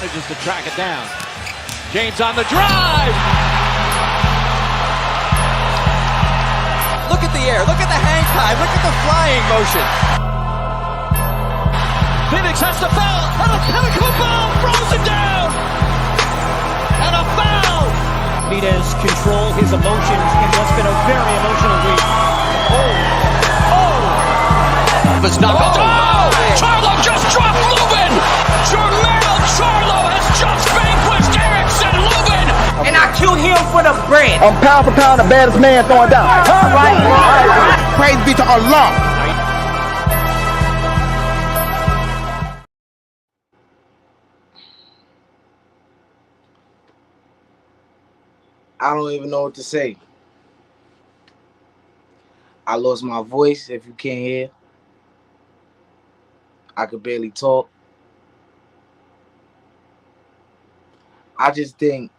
manages to track it down. James on the drive. Look at the air. Look at the hang time. Look at the flying motion. Phoenix has to foul. And a pinnacle ball throws it down. And a foul. Benitez control his emotions in what's been a very emotional week. It's knocked out. Charlo just dropped Lubin. Jermel Charlo has just vanquished Erickson Lubin. And I killed him for the bread. I'm pound for pound the baddest man throwing down. Right. Praise be to Allah. I don't even know what to say. I lost my voice, if you can't hear. I could barely talk. I just think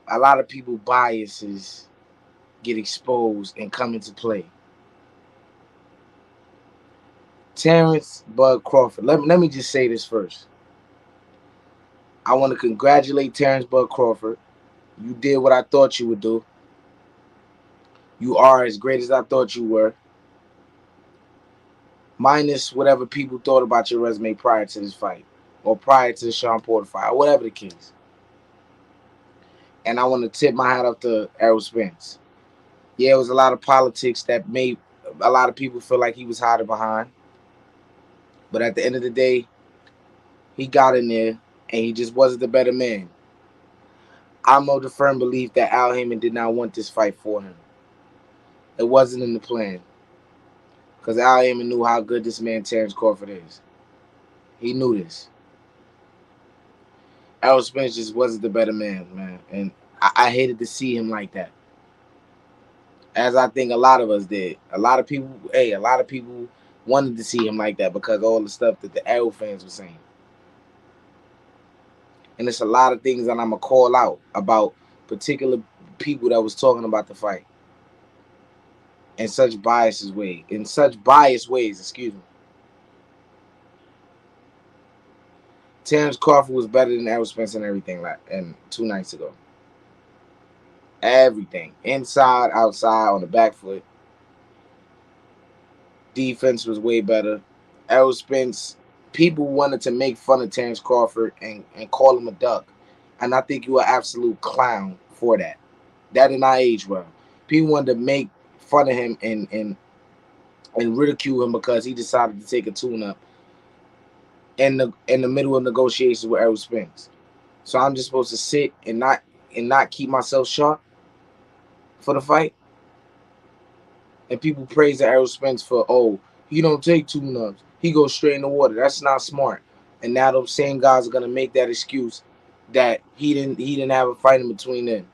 a lot of people's biases get exposed and come into play. Terence Bud Crawford. Let me just say this first. I want to congratulate Terence Bud Crawford. You did what I thought you would do. You are as great as I thought you were. Minus whatever people thought about your resume prior to this fight. Or prior to the Sean Porter fight. Or whatever the case. And I want to tip my hat up to Errol Spence. Yeah, it was a lot of politics that made a lot of people feel like he was hiding behind. But at the end of the day, he got in there and he just wasn't the better man. I'm of the firm belief that Al Heyman did not want this fight for him. It wasn't in the plan. Because Al Heyman knew how good this man Terence Crawford is. He knew this. Errol Spence just wasn't the better man. And I hated to see him like that. As I think a lot of us did. A lot of people wanted to see him like that because of all the stuff that the Errol fans were saying. And it's a lot of things that I'm going to call out about particular people that was talking about the fight. In such biased ways, excuse me. Terence Crawford was better than Errol Spence and everything and 2 nights ago. Everything. Inside, outside, on the back foot. Defense was way better. Errol Spence, people wanted to make fun of Terence Crawford and call him a duck. And I think you are an absolute clown for that. That did not age well. People wanted to make fun of him and ridicule him because he decided to take a tune-up in the middle of negotiations with Errol Spence. So I'm just supposed to sit and not keep myself sharp for the fight. And people praise Errol Spence for, he don't take tune-ups. He goes straight in the water. That's not smart. And now those same guys are gonna make that excuse that he didn't have a fight in between them.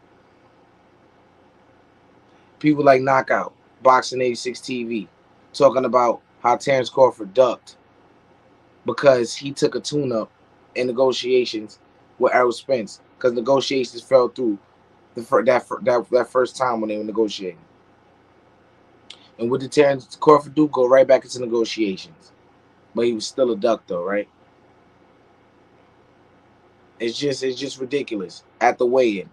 People like Knockout, Boxing 86 TV, talking about how Terence Crawford ducked because he took a tune-up in negotiations with Errol Spence because negotiations fell through that first time when they were negotiating. And what did Terence Crawford do? Go right back into negotiations. But he was still a duck though, right? It's just ridiculous. At the weigh-in.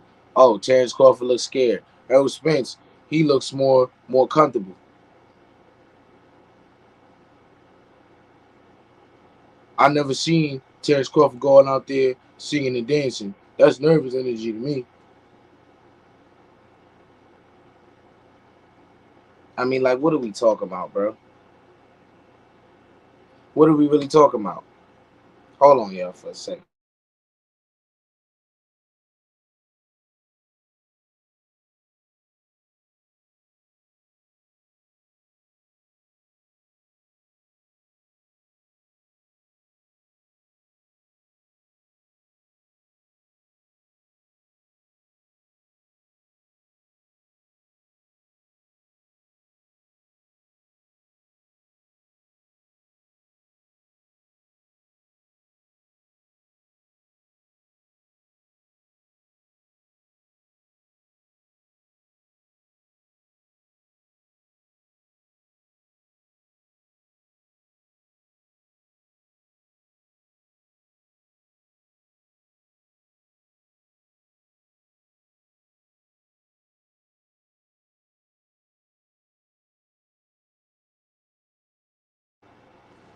Terence Crawford looks scared. Errol Spence, he looks more comfortable. I never seen Terence Crawford going out there singing and dancing. That's nervous energy to me. I mean, like, what are we talking about, bro? What are we really talking about? Hold on, y'all, for a second.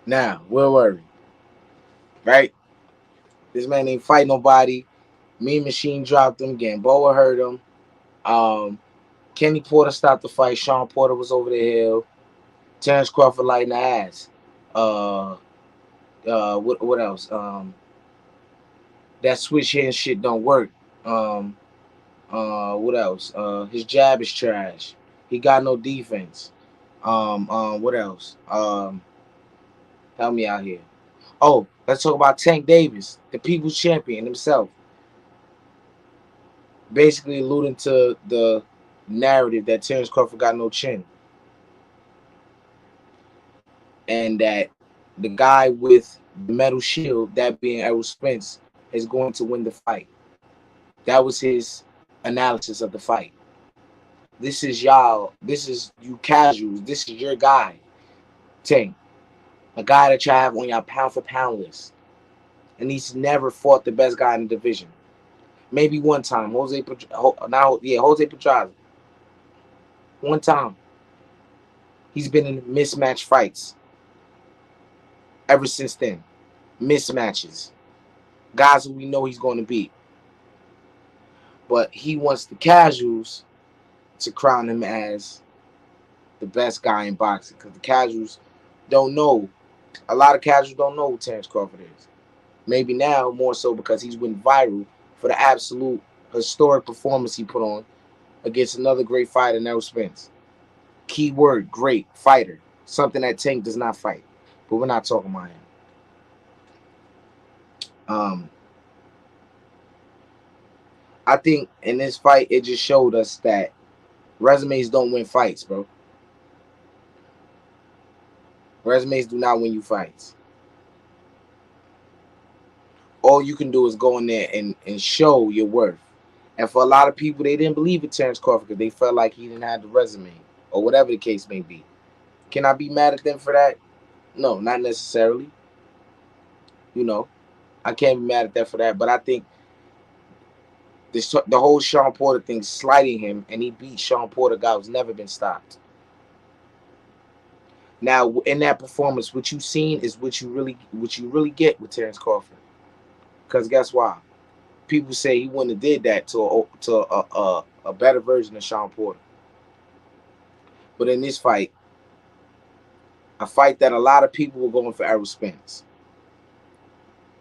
Now, we're worried, right? This man ain't fight nobody. Mean Machine dropped him. Gamboa hurt him. Kenny Porter stopped the fight. Sean Porter was over the hill. Terence Crawford lighting the ass. What else? That switch hand shit don't work. What else? His jab is trash. He got no defense. What else? Help me out here. Oh, let's talk about Tank Davis, the people's champion himself. Basically alluding to the narrative that Terence Crawford got no chin. And that the guy with the metal shield, that being Errol Spence, is going to win the fight. That was his analysis of the fight. This is y'all. This is you casuals. This is your guy, Tank. A guy that y'all have on your pound for pound list. And he's never fought the best guy in the division. Maybe one time. Jose Pedraza. One time. He's been in mismatched fights. Ever since then. Mismatches. Guys who we know he's going to beat. But he wants the casuals to crown him as the best guy in boxing. Because the casuals don't know. A lot of casuals don't know who Terence Crawford is. Maybe now more so because he's went viral for the absolute historic performance he put on against another great fighter, Errol Spence. Key word, great fighter. Something that Tank does not fight. But we're not talking about him. I think in this fight, it just showed us that resumes don't win fights, bro. Resumes do not win you fights. All you can do is go in there and show your worth. And for a lot of people, they didn't believe in Terence Crawford because they felt like he didn't have the resume or whatever the case may be. Can I be mad at them for that? No, not necessarily. You know, I can't be mad at them for that. But I think the whole Sean Porter thing, slighting him, and he beat Sean Porter, guy who's never been stopped. Now, in that performance, what you've seen is what you really get with Terence Crawford. Because guess why? People say he wouldn't have did that to a better version of Sean Porter. But in this fight, a fight that a lot of people were going for Errol Spence.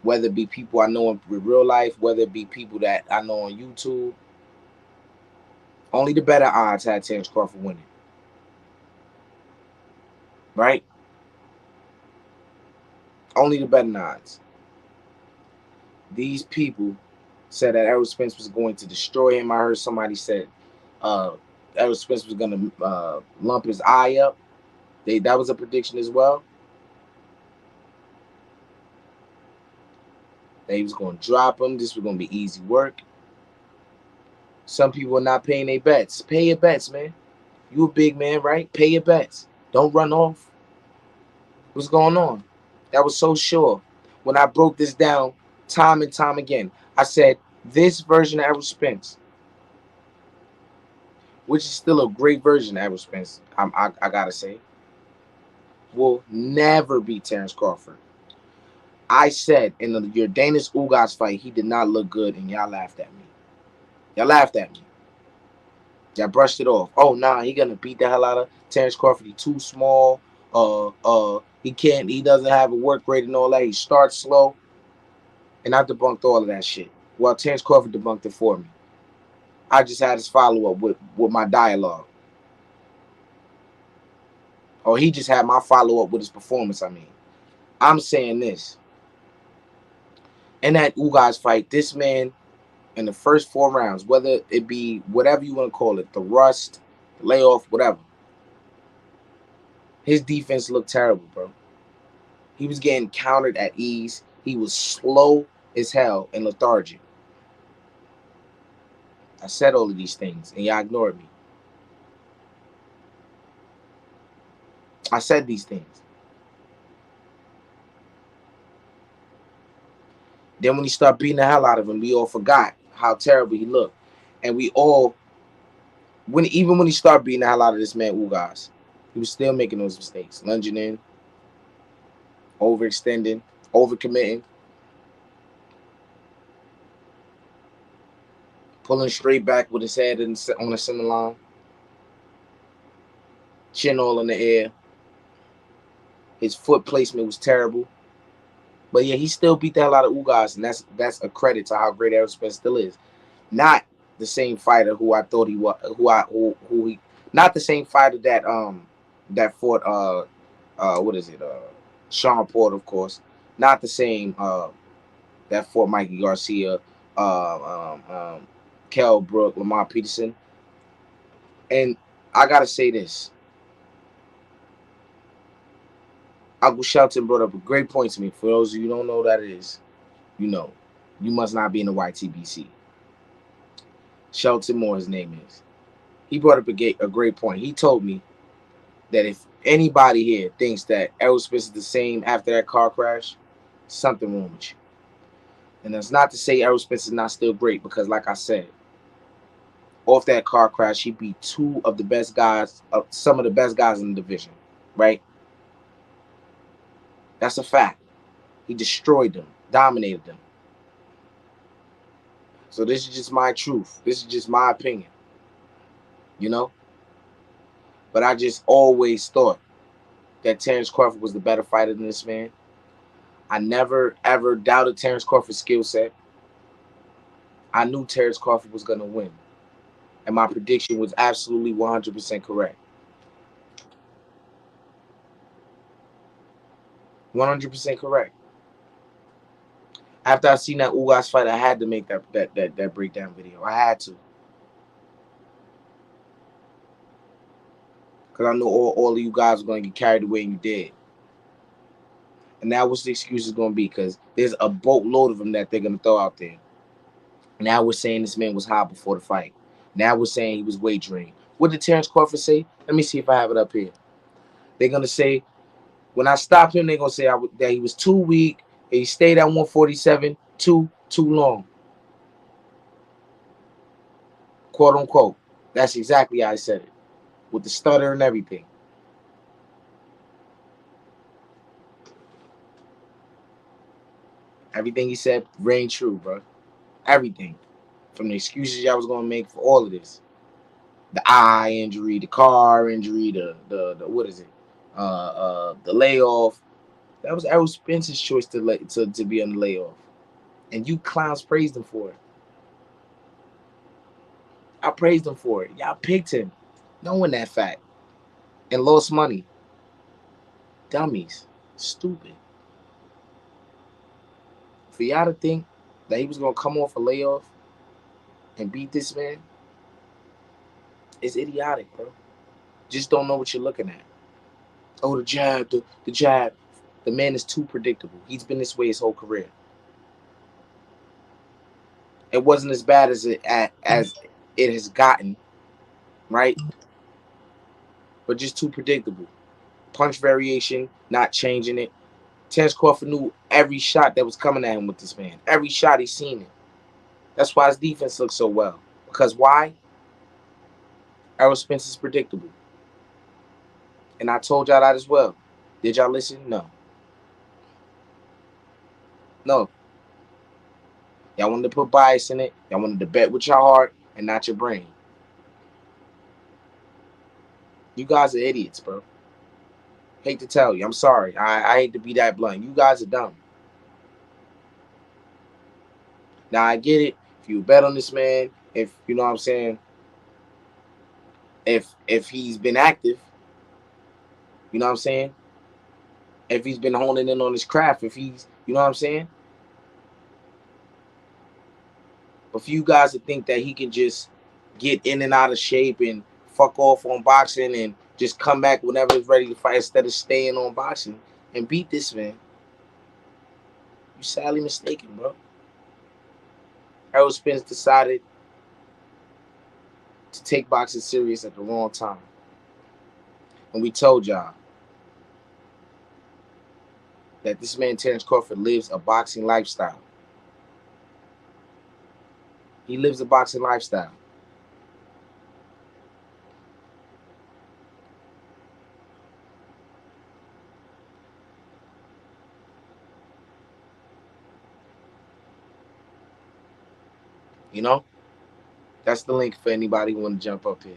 Whether it be people I know in real life, whether it be people that I know on YouTube. Only the better odds had Terence Crawford winning. Right? Only the better odds. These people said that Errol Spence was going to destroy him. I heard somebody said Errol Spence was going to lump his eye up. That was a prediction as well. That he was going to drop him. This was going to be easy work. Some people are not paying their bets. Pay your bets, man. You a big man, right? Pay your bets. Don't run off. What's going on? That was so sure. When I broke this down time and time again, I said this version of Errol Spence, which is still a great version of Errol Spence, I gotta say, will never beat Terence Crawford. I said in the Yordenis Ugas fight, he did not look good, and y'all laughed at me. Y'all laughed at me. Y'all brushed it off. Oh, nah, he gonna beat the hell out of Terence Crawford. He too small. He doesn't have a work rate and all that. He starts slow. And I debunked all of that shit. Well, Terence Crawford debunked it for me. I just had his follow-up with my dialogue. Or he just had my follow-up with his performance, I mean. I'm saying this. In that Ugas fight, this man, in the first 4 rounds, whether it be whatever you want to call it, the rust, the layoff, whatever, his defense looked terrible, bro. He was getting countered at ease. He was slow as hell and lethargic. I said all of these things, and y'all ignored me. I said these things. Then when he started beating the hell out of him, we all forgot how terrible he looked. And we all, even when he started beating the hell out of this man, Ugas, he was still making those mistakes, lunging in. overextending, overcommitting, pulling straight back with his head on the center line, chin all in the air. His foot placement was terrible. But yeah, he still beat the hell out of Ugas, and that's a credit to how great Errol Spence still is. Not the same fighter who I thought he was, who he, not the same fighter that fought what is it Sean Porter, of course. Not the same that fought Mikey Garcia, Kell Brook, Lamar Peterson. And I gotta say this. Uncle Shelton brought up a great point to me. For those of you who don't know what that is, you know, you must not be in the YTBC. Shelton Moore, his name is. He brought up a great point. He told me that if anybody here thinks that Errol Spence is the same after that car crash, something wrong with you. And that's not to say Errol Spence is not still great, because like I said, off that car crash, he beat two of the best guys, some of the best guys in the division, right? That's a fact. He destroyed them, dominated them. So this is just my truth. This is just my opinion, you know? But I just always thought that Terence Crawford was the better fighter than this man. I never, ever doubted Terence Crawford's skill set. I knew Terence Crawford was going to win. And my prediction was absolutely 100% correct. 100% correct. After I seen that Ugas fight, I had to make that breakdown video. I had to. Because I know all of you guys are going to get carried away, and you did. And now what's the excuses going to be? Because there's a boatload of them that they're going to throw out there. Now we're saying this man was high before the fight. Now we're saying he was weight drained. What did Terence Crawford say? Let me see if I have it up here. They're going to say, when I stopped him, they're going to say that he was too weak, and he stayed at 147 too long. Quote unquote. That's exactly how I said it. With the stutter and everything. Everything he said rang true, bro. Everything. From the excuses y'all was going to make for all of this. The eye injury, the car injury, the what is it? The layoff. That was Errol Spence's choice to be on the layoff. And you clowns praised him for it. I praised him for it. Y'all picked him, knowing that fact. And lost money. Dummies. Stupid. For y'all to think that he was going to come off a layoff and beat this man is idiotic, bro. Just don't know what you're looking at. Oh, the jab, the jab. The man is too predictable. He's been this way his whole career. It wasn't as bad as it has gotten, right? But just too predictable. Punch variation, not changing it. Terence Crawford knew every shot that was coming at him with this man. Every shot he's seen it. That's why his defense looks so well. Because why? Errol Spence is predictable. And I told y'all that as well. Did y'all listen? No. No. Y'all wanted to put bias in it. Y'all wanted to bet with your heart and not your brain. You guys are idiots, bro. Hate to tell you. I'm sorry. I hate to be that blunt. You guys are dumb. Now, I get it. If you bet on this man, if, you know what I'm saying, if he's been active, you know what I'm saying, if he's been honing in on his craft, if he's, you know what I'm saying, but for you guys to think that he can just get in and out of shape and fuck off on boxing and just come back whenever he's ready to fight instead of staying on boxing and beat this man, you're sadly mistaken, bro. Errol Spence decided to take boxing serious at the wrong time. And we told y'all that this man, Terence Crawford, lives a boxing lifestyle. He lives a boxing lifestyle. That's the link for anybody who want to jump up here.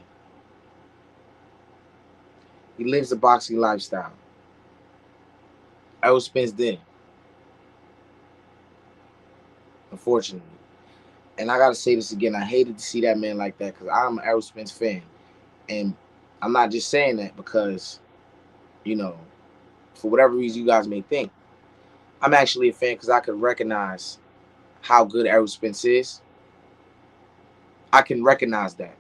He lives a boxing lifestyle. Errol Spence didn't, unfortunately. And I gotta say this again. I hated to see that man like that because I'm an Errol Spence fan, and I'm not just saying that because, for whatever reason you guys may think, I'm actually a fan because I can recognize how good Errol Spence is. I can recognize that.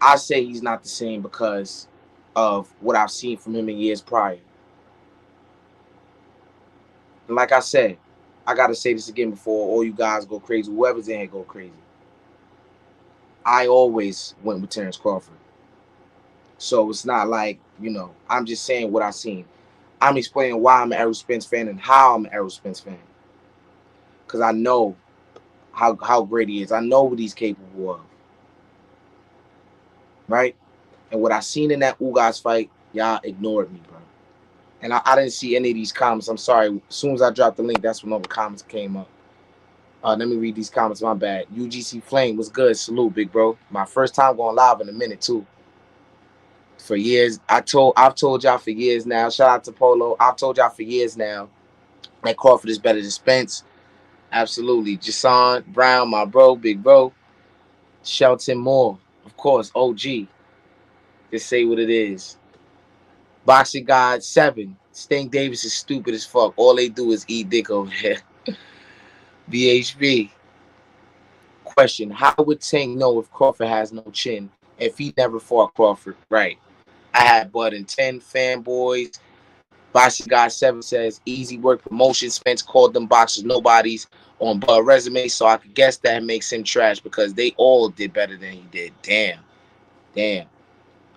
I say he's not the same because of what I've seen from him in years prior. And like I said, I got to say this again before all you guys go crazy. Whoever's in here go crazy. I always went with Terence Crawford. So it's not like, I'm just saying what I've seen. I'm explaining why I'm an Errol Spence fan and how I'm an Errol Spence fan. Because I know how great he is. I know what he's capable of. Right? And what I seen in that Ugas fight, y'all ignored me, bro. And I didn't see any of these comments. I'm sorry. As soon as I dropped the link, that's when all the comments came up. Let me read these comments. My bad. UGC Flame was good. Salute, big bro. My first time going live in a minute too. For years, I've told y'all for years now. Shout out to Polo. I've told y'all for years now that Crawford is better than Spence. Absolutely. Jason Brown, my bro, big bro. Shelton Moore, of course. OG. Just say what it is. Boxing God 7. Stank Davis is stupid as fuck. All they do is eat dick over there. BHB. Question. How would Tank know if Crawford has no chin if he never fought Crawford? Right. I had Bud and 10 fanboys. Boxing God 7 says, easy work promotion. Spence called them boxers nobodies on Bud resume, so I could guess that makes him trash because they all did better than he did. Damn.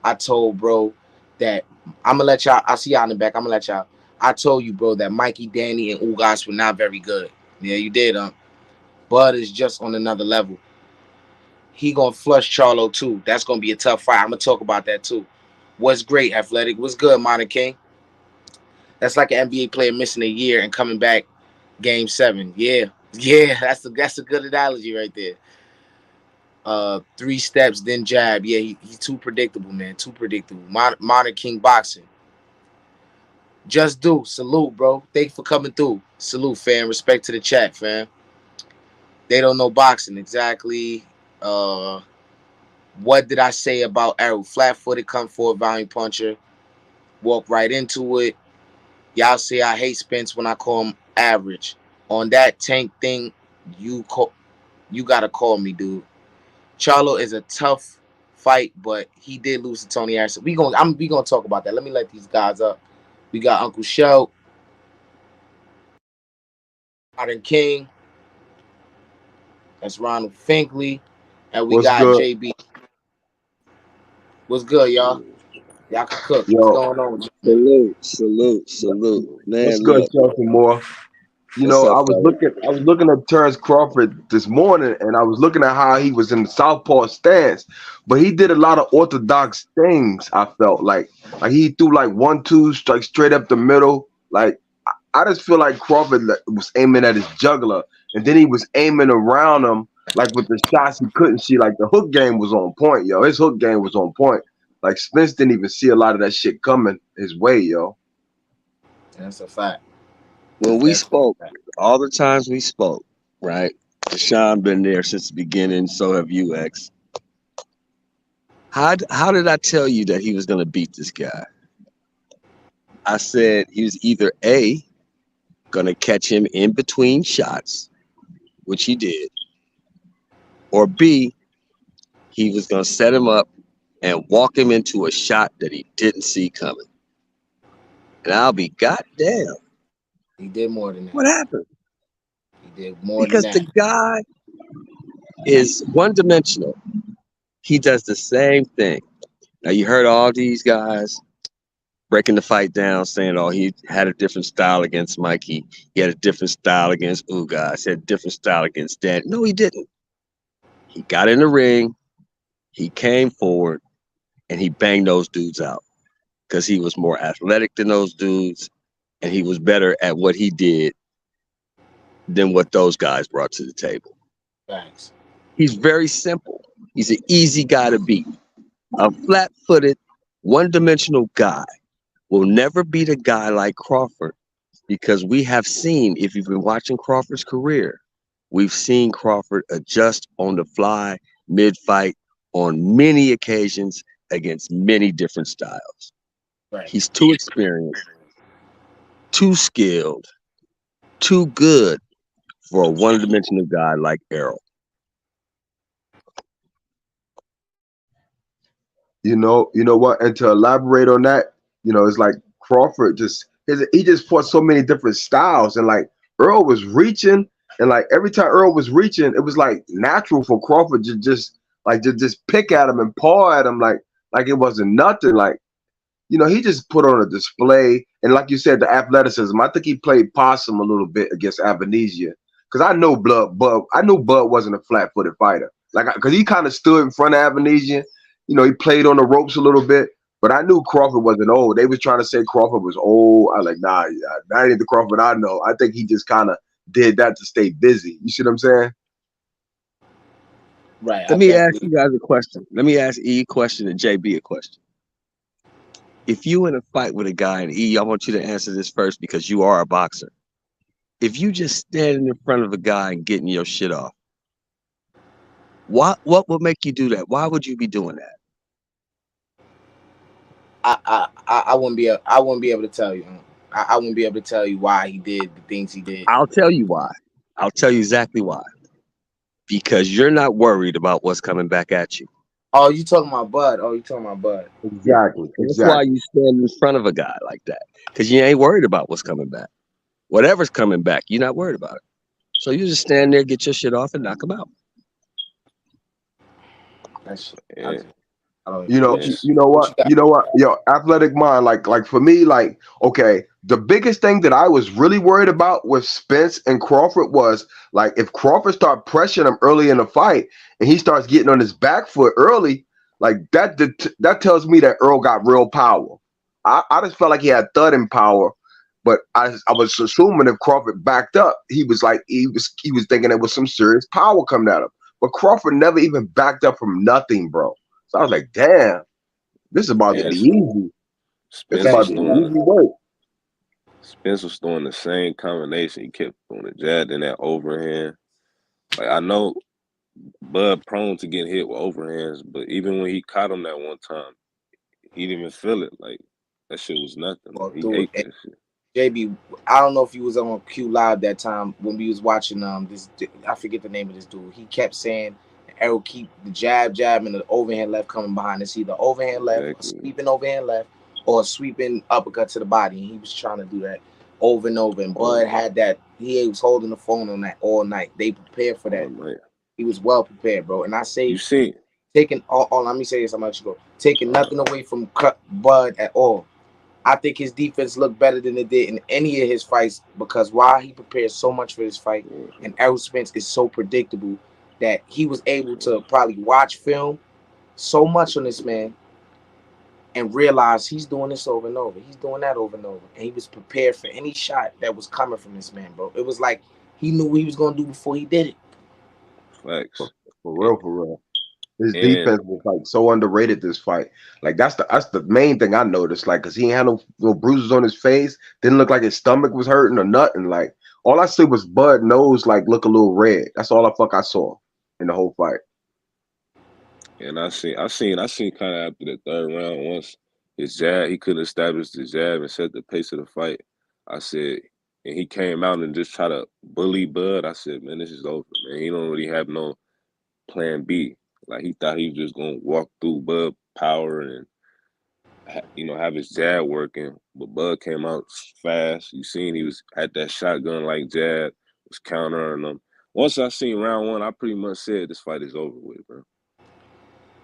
I told bro that I'm gonna let y'all. I see y'all in the back. I'm gonna let y'all. I told you, bro, that Mikey, Danny, and Ugas were not very good. Yeah, you did. Bud is just on another level. He gonna flush Charlo too. That's gonna be a tough fight. I'm gonna talk about that too. What's great, Athletic? What's good, Modern King? That's like an NBA player missing a year and coming back game 7. Yeah. That's a good analogy right there. 3 steps, then jab. Yeah, he's too predictable, man. Too predictable. Modern King boxing. Just do. Salute, bro. Thank you for coming through. Salute, fam. Respect to the chat, fam. They don't know boxing. Exactly. What did I say about Errol? Flat-footed, come forward, volume puncher. Walk right into it. Y'all say I hate Spence when I call him average. On that Tank thing, you gotta call me, dude. Charlo is a tough fight, but he did lose to Tony Harrison. We gonna talk about that. Let me let these guys up. We got Uncle Shell, Modern King. That's Ronald Finkley, and we What's got good? JB. What's good, y'all? Y'all can cook. What's Yo, going on with you, man? Salute. what's Man, good, look, Chelsea Moore? what's up, I was fella? looking at Terence Crawford this morning, and I was looking at how he was in the southpaw stance, but he did a lot of orthodox things. I felt like he threw like 1-2 strikes straight up the middle. Like I just feel like Crawford was aiming at his juggler, and then he was aiming around him, like with the shots he couldn't see. Like the hook game was on point, yo. His hook game was on point. Like Spence didn't even see a lot of that shit coming his way, yo. That's a fact. When we That's spoke, a fact. all the times we spoke, right? Deshaun been there since the beginning, so have you, X. How did I tell you that he was gonna beat this guy? I said he was either A, gonna catch him in between shots, which he did, or B, he was gonna set him up and walk him into a shot that he didn't see coming. And I'll be goddamn. He did more than that. What happened? He did more Because than the that. guy is one-dimensional. He does the same thing. Now you heard all these guys breaking the fight down, saying, "Oh, he had a different style against Mikey. He had a different style against Ugas. He had a different style against Dan." No, he didn't. He got in the ring, he came forward, and he banged those dudes out because he was more athletic than those dudes, and he was better at what he did than what those guys brought to the table. Facts. He's very simple. He's an easy guy to beat. A flat-footed, one-dimensional guy will never beat a guy like Crawford because we have seen, if you've been watching Crawford's career, we've seen Crawford adjust on the fly, mid-fight, on many occasions against many different styles. Right. He's too experienced, too skilled, too good for a one-dimensional guy like Errol. You know what? And to elaborate on that, it's like Crawford he just fought so many different styles, and like Earl was reaching, and like every time Earl was reaching, it was like natural for Crawford to just pick at him and paw at him like it wasn't nothing. Like, he just put on a display, and like you said, the athleticism. I think he played possum a little bit against Avenisia, because I knew Bud wasn't a flat-footed fighter. Like, because he kind of stood in front of Avenisia. He played on the ropes a little bit, but I knew Crawford wasn't old. They was trying to say Crawford was old. I was like, nah, that ain't the Crawford I know. I think he just kind of did that to stay busy. You see what I'm saying? Right. Let me ask you guys a question. Let me ask E a question and JB a question. If you in a fight with a guy, and E, I want you to answer this first because you are a boxer. If you just standing in front of a guy and getting your shit off, what would make you do that? Why would you be doing that? I wouldn't be able to tell you. I wouldn't be able to tell you why he did the things he did. I'll tell you why. I'll tell you exactly why. Because you're not worried about what's coming back at you. Oh, you talking about Bud? Exactly. That's why you stand in front of a guy like that. Because you ain't worried about what's coming back. Whatever's coming back, you're not worried about it. So you just stand there, get your shit off, and knock him out. You know what? Yo, athletic mind, like for me, like, okay, the biggest thing that I was really worried about with Spence and Crawford was, like, if Crawford start pressuring him early in the fight and he starts getting on his back foot early, like that tells me that Earl got real power. I just felt like he had thudding power, but I was assuming if Crawford backed up, he was thinking there was some serious power coming at him. But Crawford never even backed up from nothing, bro. So I was like, damn, this is about to be easy. It's about to be easy work. Spence was throwing the same combination. He kept throwing the jab and that overhand. Like, I know Bud prone to get hit with overhands, but even when he caught him that one time, he didn't even feel it. Like, that shit was nothing. Well, he ate that shit. JB, I don't know if you was on Q Live that time when we was watching this. I forget the name of this dude. He kept saying Errol keep the jab and the overhand left coming behind. It's either overhand left, or sweeping overhand left, or sweeping uppercut to the body. And he was trying to do that over and over. And Bud had that. He was holding the phone on that all night. They prepared for that. He was well prepared, bro. And I say, you see, taking all. Let me say this. I'm actually taking nothing away from Bud at all. I think his defense looked better than it did in any of his fights, because while he prepared so much for this fight, and Errol Spence is so predictable that he was able to probably watch film so much on this man and realize he's doing this over and over. He's doing that over and over. And he was prepared for any shot that was coming from this man, bro. It was like he knew what he was going to do before he did it. Facts. For real. His defense was like so underrated this fight. Like that's the main thing I noticed. Like, cause he ain't had no bruises on his face. Didn't look like his stomach was hurting or nothing. Like, all I see was Bud nose like look a little red. That's all I saw in the whole fight. And I seen kind of after the third round, once his jab, he couldn't establish the jab and set the pace of the fight. I said, and he came out and just tried to bully Bud. I said, man, this is over, man. He don't really have no plan B. Like, he thought he was just gonna walk through Bud power and have his jab working. But Bud came out fast. You seen he was at that shotgun like jab, was countering them. Once I seen round one, I pretty much said this fight is over with, bro.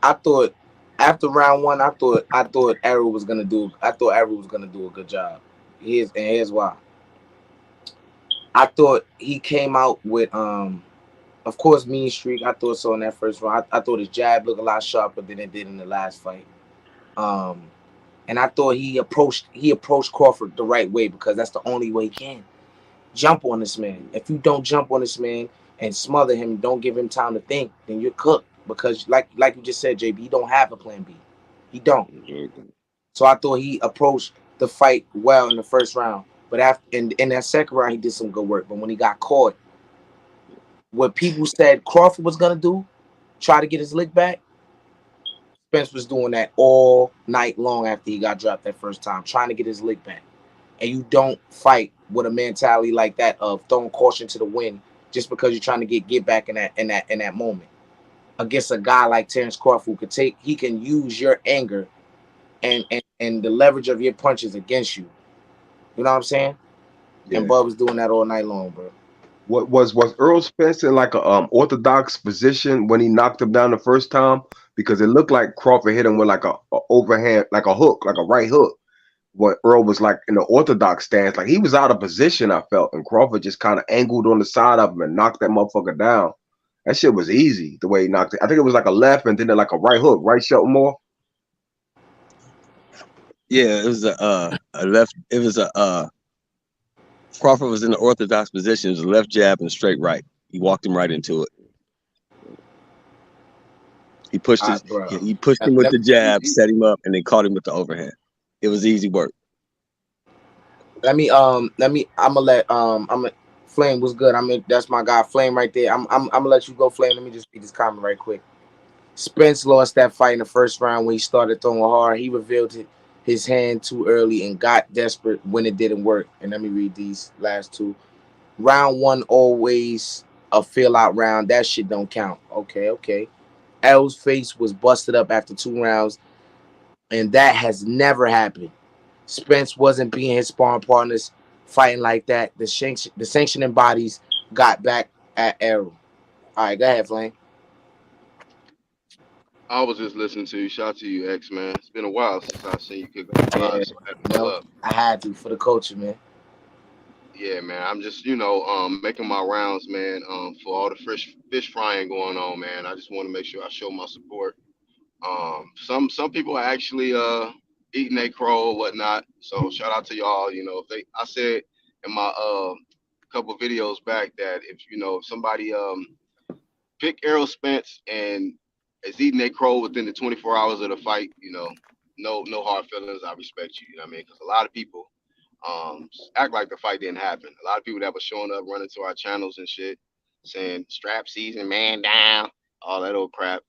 I thought after round one, I thought Errol was gonna do a good job. Here's why. I thought he came out with of course, mean streak. I thought so in that first round. I thought his jab looked a lot sharper than it did in the last fight. And I thought he approached Crawford the right way, because that's the only way he can jump on this man. If you don't jump on this man, and smother him, don't give him time to think, then you're cooked. Because like you just said, JB, he don't have a plan B. He don't. Exactly. So I thought he approached the fight well in the first round. But after in that second round, he did some good work. But when he got caught, what people said Crawford was gonna do, try to get his lick back, Spence was doing that all night long after he got dropped that first time, trying to get his lick back. And you don't fight with a mentality like that of throwing caution to the wind just because you're trying to get back in that moment. Against a guy like Terence Crawford who he can use your anger and the leverage of your punches against you. You know what I'm saying? Yeah. And Bud was doing that all night long, bro. What was Earl Spence in like a orthodox position when he knocked him down the first time? Because it looked like Crawford hit him with like a overhand, like a hook, like a right hook. What Earl was like in the orthodox stance, like he was out of position, I felt, and Crawford just kind of angled on the side of him and knocked that motherfucker down. That shit was easy the way he knocked it. I think it was like a left and then like a right hook, right, Shelton Moore? Yeah, it was a left. It was Crawford was in the orthodox position. It was a left jab and straight right. He walked him right into it. He pushed him with the jab, set him up, and then caught him with the overhand. It was easy work. I'm gonna let Flame was good. That's my guy Flame right there. I'm gonna let you go, Flame. Let me just read this comment right quick. Spence lost that fight in the first round when he started throwing hard. He revealed his hand too early and got desperate when it didn't work. And let me read these last two. Round one always a fill-out round. That shit don't count. Okay. L's face was busted up after 2 rounds, and that has never happened. Spence wasn't being his sparring partners fighting like that. The sanctioning bodies got back at Errol. All right, go ahead, Flame. I was just listening to you. Shout out to you, X, man. It's been a while since I've seen you kick up live, so I had to pull up. I had to for the culture, man. Yeah, man. I'm just, making my rounds, man, for all the fish frying going on, man. I just want to make sure I show my support. Some people are actually eating their crow or whatnot. So shout out to y'all. I said in my couple videos back that if somebody pick Errol Spence and is eating their crow within the 24 hours of the fight, no hard feelings. I respect you. You know what I mean? Because a lot of people act like the fight didn't happen. A lot of people that were showing up, running to our channels and shit, saying strap season, man down, all that old crap.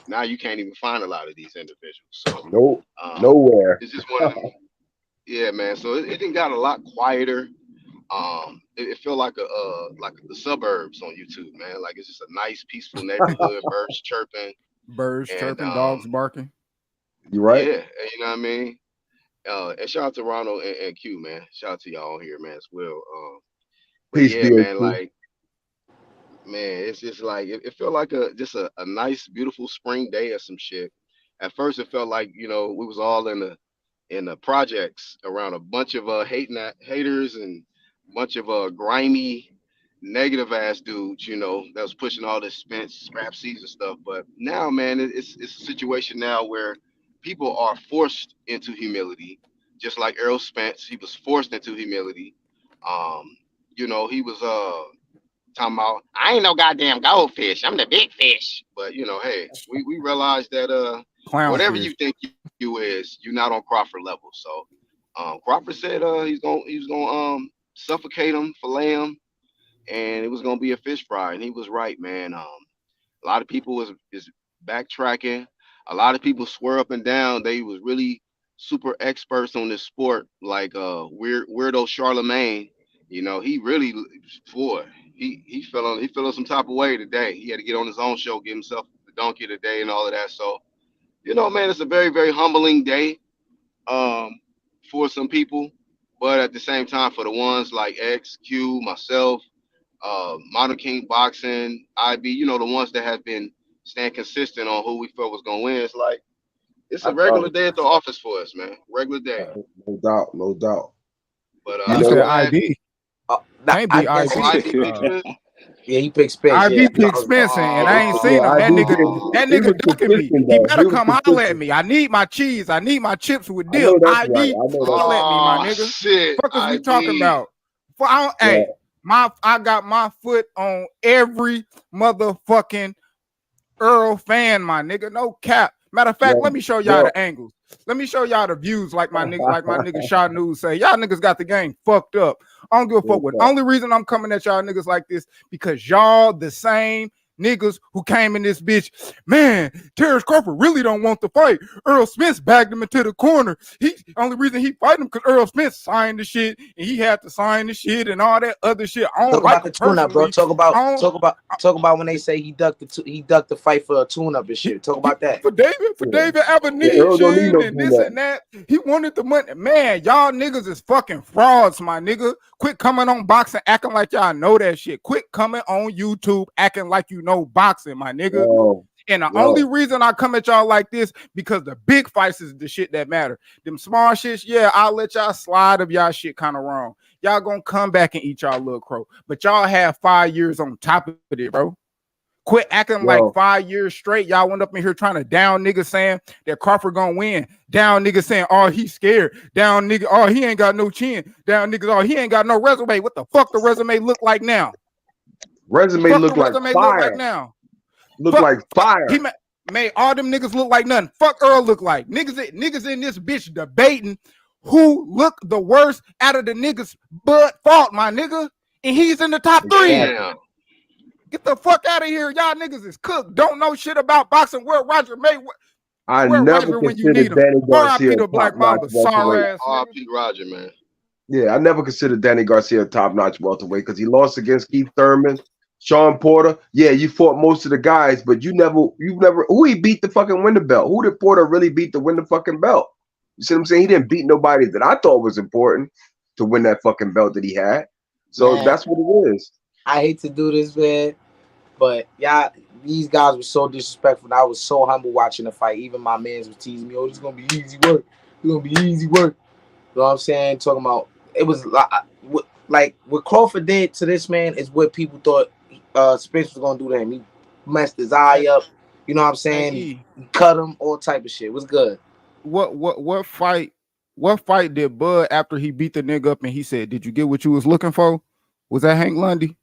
Now you can't even find a lot of these individuals. So nowhere. It's just one of them. Yeah, man. So it didn't got a lot quieter. It felt like the suburbs on YouTube, man. Like it's just a nice, peaceful neighborhood. Birds chirping, dogs barking. You right? Yeah, you know what I mean. And shout out to Ronald and Q, man. Shout out to y'all here, man, as well. Peace, yeah, man. Like, man, it's just like it felt like a nice, beautiful spring day or some shit. At first, it felt like we was all in the projects around a bunch of haters and a bunch of grimy, negative ass dudes, that was pushing all this scrap season stuff. But now, man, it's a situation now where people are forced into humility, just like Errol Spence. He was forced into humility. He was talking about, I ain't no goddamn goldfish. I'm the big fish. But hey, we realized that whatever you think you is, you're not on Crawford level. So Crawford said he was gonna suffocate him, fillet him, and it was gonna be a fish fry, and he was right, man. A lot of people is backtracking. A lot of people swear up and down they was really super experts on this sport, like weirdo Charlemagne. He really, boy, he fell on some type of way today. He had to get on his own show, give himself the donkey today and all of that. So, man, it's a very, very humbling day for some people, but at the same time, for the ones like X, Q, myself, Modern King Boxing, IB, the ones that have been staying consistent on who we felt was gonna win. It's like it's a regular day at the office for us, man. Regular day. No doubt. But you said IB. Can't be IB. Yeah, he picked Spence. IB picked Spence, and I ain't seen him. That nigga ducking me. He better come holler at me. I need my cheese. I need my chips with dip. IB, holler at me, my nigga. Shit, fuck is we talking about? Hey, I got my foot on every motherfucking Earl fan, my nigga. No cap. Matter of fact, let me show y'all the angles. Let me show y'all the views, like my nigga Shaw News say. Y'all niggas got the game fucked up. I don't give a fuck what. Only reason I'm coming at y'all niggas like this because y'all the same niggas who came in this bitch. Man, Terence Crawford really don't want to fight. Earl Spence bagged him into the corner. Only reason he fight him because Earl Spence signed the shit and he had to sign the shit and all that other shit. I don't Talk like about the tune-up, bro. Talk about when they say he ducked the fight for a tune-up and shit. Talk about that. For David Abernathy and this and that. He wanted the money. Man, y'all niggas is fucking frauds, my nigga. Quit coming on boxing acting like y'all know that shit. Quit coming on YouTube acting like you know boxing, my nigga. And the only reason I come at y'all like this because the big fights is the shit that matter. Them small shits, yeah, I'll let y'all slide if y'all shit kind of wrong. Y'all gonna come back and eat y'all little crow. But y'all have 5 years on top of it, bro. Quit acting like 5 years straight. Y'all went up in here trying to down niggas saying that Crawford gonna win. Down niggas saying, oh, he's scared. Down nigga, oh, he ain't got no chin. Down niggas, oh, he ain't got no resume. What the fuck the resume look like now? Resume look like fire. Look like fire. He made all them niggas look like nothing. Fuck Earl look like. Niggas in this bitch debating who look the worst out of the niggas but fault, my nigga. And he's in the top 3. Damn. Get the fuck out of here. Y'all niggas is cooked. Don't know shit about boxing. Where Roger May? I never considered Danny Garcia the Black Mamba. Sorry ass. R.I.P. Roger, man. Yeah, I never considered Danny Garcia a top-notch welterweight because he lost against Keith Thurman, Sean Porter. Yeah, you fought most of the guys, but you never. Who he beat the fucking win the belt? Who did Porter really beat to win the fucking belt? You see what I'm saying? He didn't beat nobody that I thought was important to win that fucking belt that he had. So that's what it is. I hate to do this, man, but y'all, these guys were so disrespectful. I was so humble watching the fight. Even my mans was teasing me, "Oh, this is gonna be easy work. It's gonna be easy work." You know what I'm saying? Talking about it was like what Crawford did to this man is what people thought Spence was gonna do to him. He messed his eye up. You know what I'm saying? He cut him, all type of shit. It was good. What fight did Bud after he beat the nigga up and he said, "Did you get what you was looking for?" Was that Hank Lundy?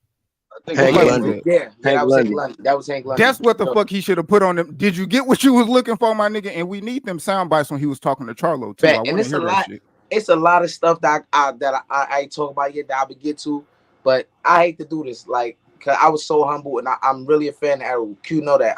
I think Hank Lundy. Yeah, that was Hank Lundy. That was Hank Lundy. That's what the fuck he should have put on him. Did you get what you was looking for, my nigga? And we need them sound bites when he was talking to Charlo too. And it's a lot. It's a lot of stuff that I ain't talk about yet that I would get to, but I hate to do this. Like, cause I was so humble and I'm really a fan of Errol. Q know that.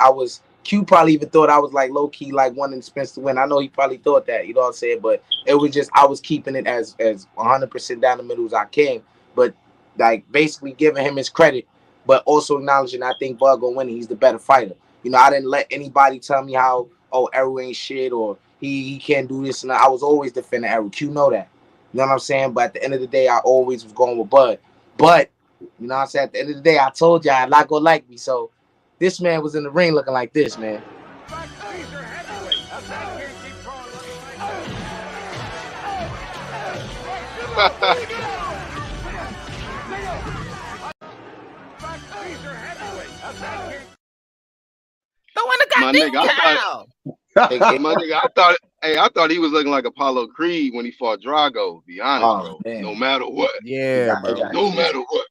Q probably even thought I was like low key like wanting Spence to win. I know he probably thought that, you know what I'm saying? But it was just I was keeping it as 100% down the middle as I can. But like basically giving him his credit, but also acknowledging I think Bud gonna win. He's the better fighter. You know, I didn't let anybody tell me how Errol ain't shit or he can't do this. And I was always defending Errol. Q know that. You know what I'm saying? But at the end of the day, I always was going with Bud. But you know what I'm saying? At the end of the day, I told y'all not gonna like me. So this man was in the ring looking like this, man. My nigga, I thought he was looking like Apollo Creed when he fought Drago. To be honest, bro. Man. No matter what. Yeah, bro. No matter what.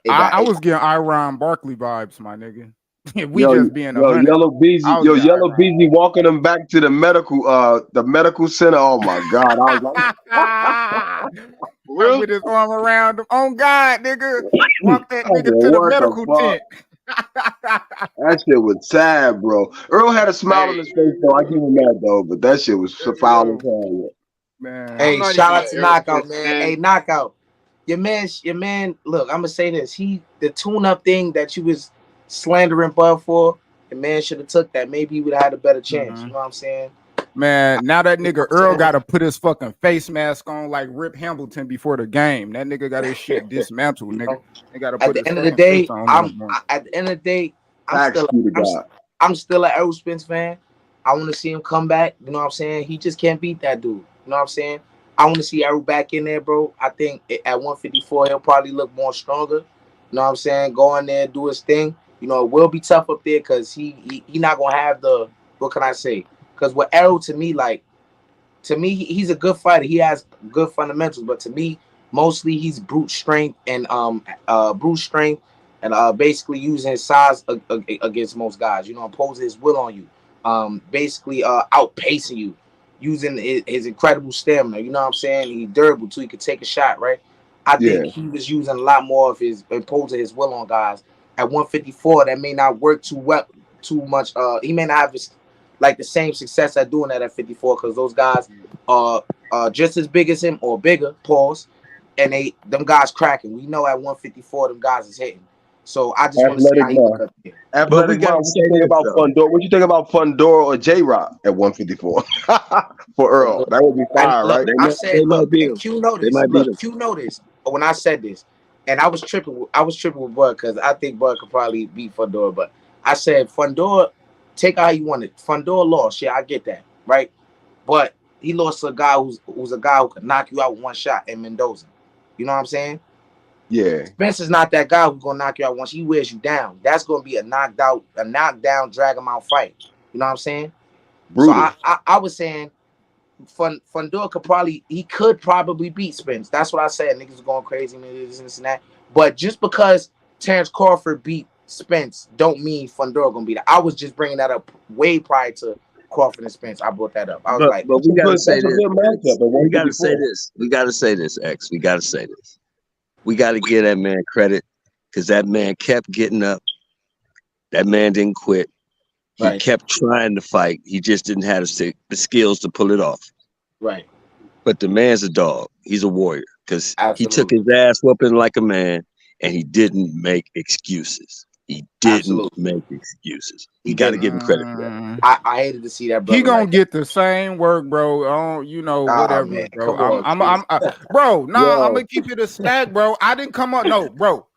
I was getting Iron Barkley vibes, my nigga. Just being a Yellow Beezy walking them back to the medical center. Oh my God. I was like, with his arm around him. On God, nigga. Walk that nigga to the medical tent. That shit was sad, bro. Earl had a smile on his face, though. I give him that, though, but that shit was so foul as hell. Man. Hey, shout out to Knockout, man. Hey, Knockout. Your man, look, I'm gonna say this. The tune-up thing that you was slandering Bud for, the man should have took that. Maybe he would have had a better chance. You know what I'm saying? Man, now that nigga Earl got to put his fucking face mask on like Rip Hamilton before the game. That nigga got his shit dismantled, nigga. They got to put at the end of the day, I'm still an Errol Spence fan. I want to see him come back. You know what I'm saying? He just can't beat that dude. You know what I'm saying? I want to see Errol back in there, bro. I think at 154 he'll probably look more stronger. You know what I'm saying? Go in there, do his thing. You know, it will be tough up there because he not gonna have the, what can I say? Because with Errol, to me, he's a good fighter. He has good fundamentals. But to me, Mostly he's brute strength and basically using his size against most guys. You know, imposing his will on you. Basically outpacing you, using his incredible stamina. You know what I'm saying? He's durable too. He could take a shot, right? I think he was using a lot more of his imposing his will on guys at 154. That may not work too much. He may not have like the same success at doing that at 54 because those guys are just as big as him or bigger. Pause. And them guys cracking. We know at 154 them guys is hitting. So I just want to see how he look up there. Athletic Mind, what you think about Fundora? What you think about Fundora or J-Rock at 154 for Earl? That would be fire, right? I said, look, and Q noticed. Look, Q noticed when I said this, and I was tripping with Bud because I think Bud could probably beat Fundora, but I said Fundora, take how you want it. Fundora lost, yeah, I get that, right? But he lost to a guy who's a guy who could knock you out with one shot in Mendoza. You know what I'm saying? Yeah. Spencer's not that guy who's gonna knock you out once he wears you down. That's gonna be a knockdown, drag him out fight. You know what I'm saying? Brutal. So I was saying Fundora could probably beat Spence. That's what I said. Niggas are going crazy, this and that. But just because Terence Crawford beat Spence don't mean Fundora gonna beat it. I was just bringing that up way prior to Crawford and Spence. I brought that up. I was but we gotta say this. We gotta say this. We gotta say this, X. We gotta say this. We gotta give that man credit because that man kept getting up. That man didn't quit. He kept trying to fight. He just didn't have the skills to pull it off. Right. But the man's a dog. He's a warrior because he took his ass whooping like a man and he didn't make excuses. He didn't make excuses. You got to give him credit for that. I hated to see that, bro. He gonna get the same work, bro. Whatever, man, bro. I'm gonna keep it a stack, bro. I didn't come on, no, bro.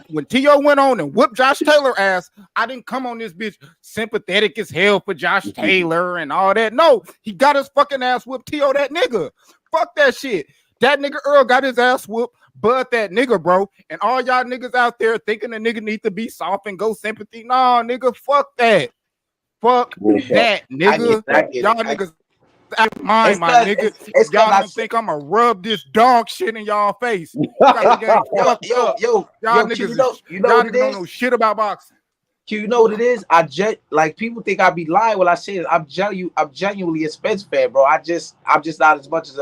When T.O. went on and whooped Josh Taylor ass, I didn't come on this bitch sympathetic as hell for Josh Taylor and all that. No, he got his fucking ass whooped. T.O. that nigga. Fuck that shit. That nigga Earl got his ass whooped. But that nigga, bro, and all y'all niggas out there thinking the nigga need to be soft and go sympathy. Nah, nigga, fuck that. Fuck that, nigga. Y'all niggas out mind, my nigga. Y'all don't think I'ma rub this dog shit in y'all face. Y'all niggas don't know shit about boxing. You know what it is? Like people think I be lying when I say it. I'm genuinely a Spence fan, bro. I'm just not as much as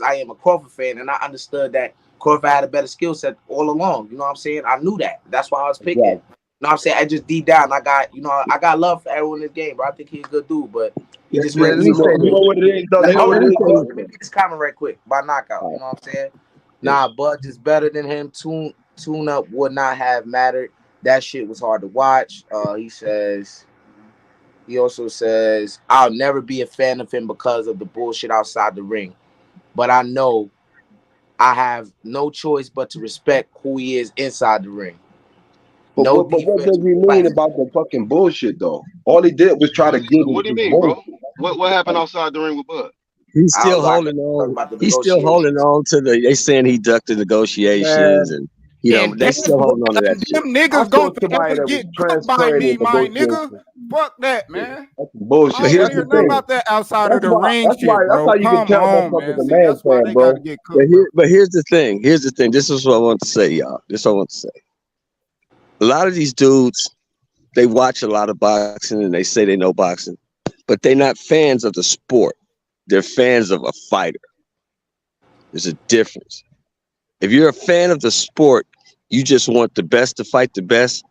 I am a Crawford fan, and I understood that Crawford had a better skill set all along. You know what I'm saying? I knew that. That's why I was picking. You know what I'm saying? I just deep down, I got love for everyone in this game, bro. I think he's a good dude, but he just went. You know what it is? Let me get this comment right quick by knockout. You know what I'm saying? Nah, Bud is better than him. Tune up would not have mattered. That shit was hard to watch. He also says, I'll never be a fan of him because of the bullshit outside the ring. But I know I have no choice but to respect who he is inside the ring. But what does he mean about the fucking bullshit, though? All he did was try to get. What do you mean, bro? What happened outside the ring with Bud? He's still holding on. He's still holding on to they saying he ducked the negotiations and they still holding on to that shit. Them niggas gonna get ducked by me, my nigga. Fuck that, man. That's bullshit. I don't hear nothing about that outside of the ring shit, bro. That's why you can tell that's why they gotta get cooked. But here's the thing. This is what I want to say, y'all. This is what I want to say. A lot of these dudes, they watch a lot of boxing and they say they know boxing, but they're not fans of the sport. They're fans of a fighter. There's a difference. If you're a fan of the sport, you just want the best to fight the best,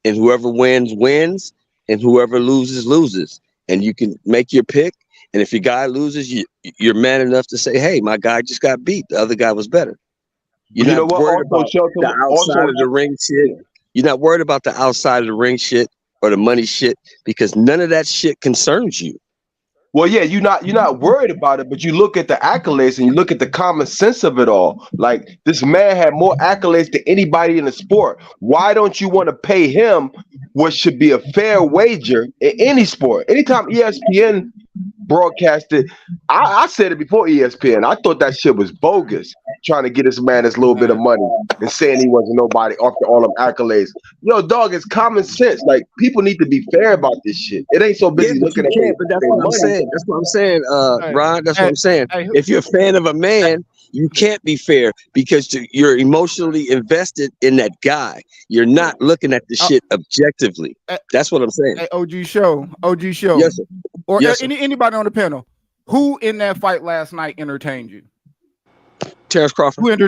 and whoever wins, wins, and whoever loses, loses. And you can make your pick, and if your guy loses, you're man enough to say, hey, my guy just got beat. The other guy was better. You're not worried about the outside of the ring shit. You're not worried about the outside of the ring shit or the money shit because none of that shit concerns you. Well, yeah, you're not worried about it, but you look at the accolades and you look at the common sense of it all. Like, this man had more accolades than anybody in the sport. Why don't you want to pay him what should be a fair wager in any sport? Anytime ESPN broadcasted, I said it before ESPN, I thought that shit was bogus, trying to get this man this little bit of money and saying he wasn't nobody after all them accolades. Yo, dog, it's common sense. Like, people need to be fair about this shit. It ain't so busy looking at it. But that's what I'm saying. That's what I'm saying, Ron. That's what I'm saying. If you're a fan of a man, You can't be fair because you're emotionally invested in that guy. You're not looking at the shit objectively. That's what I'm saying. Hey, OG show. Yes, sir. Or Yes, sir. anybody on the panel, who in that fight last night entertained you? Terence Crawford. Who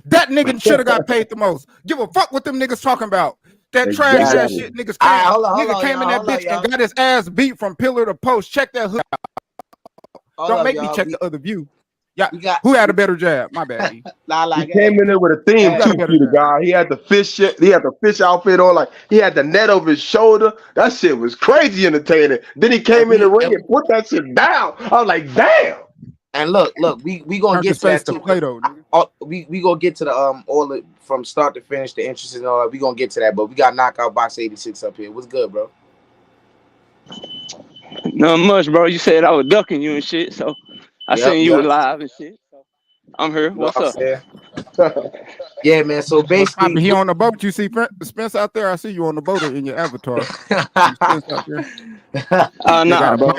that nigga should have got paid the most. Give a fuck what them niggas talking about. That trash ass shit niggas came in that bitch and got his ass beat from pillar to post. Check that hood. Don't make me check the other view. Yeah, who had a better jab? My bad. He came in there with a theme too, the guy. He had the fish shit. He had the fish outfit on, like he had the net over his shoulder. That shit was crazy entertaining. Then he came in the ring and put that shit down. I was like, damn. And look, we gonna get to that too. We gonna get to the all the, from start to finish, the entrances and all that. We gonna get to that, but we got Knockout Box 86 up here. What's good, bro? Not much, bro. You said I was ducking you and shit, so I seen you live and shit. So I'm here. What's up? Yeah, man. So basically, he on the boat. You see Spence out there? I see you on the boat in your avatar. Nah, bro.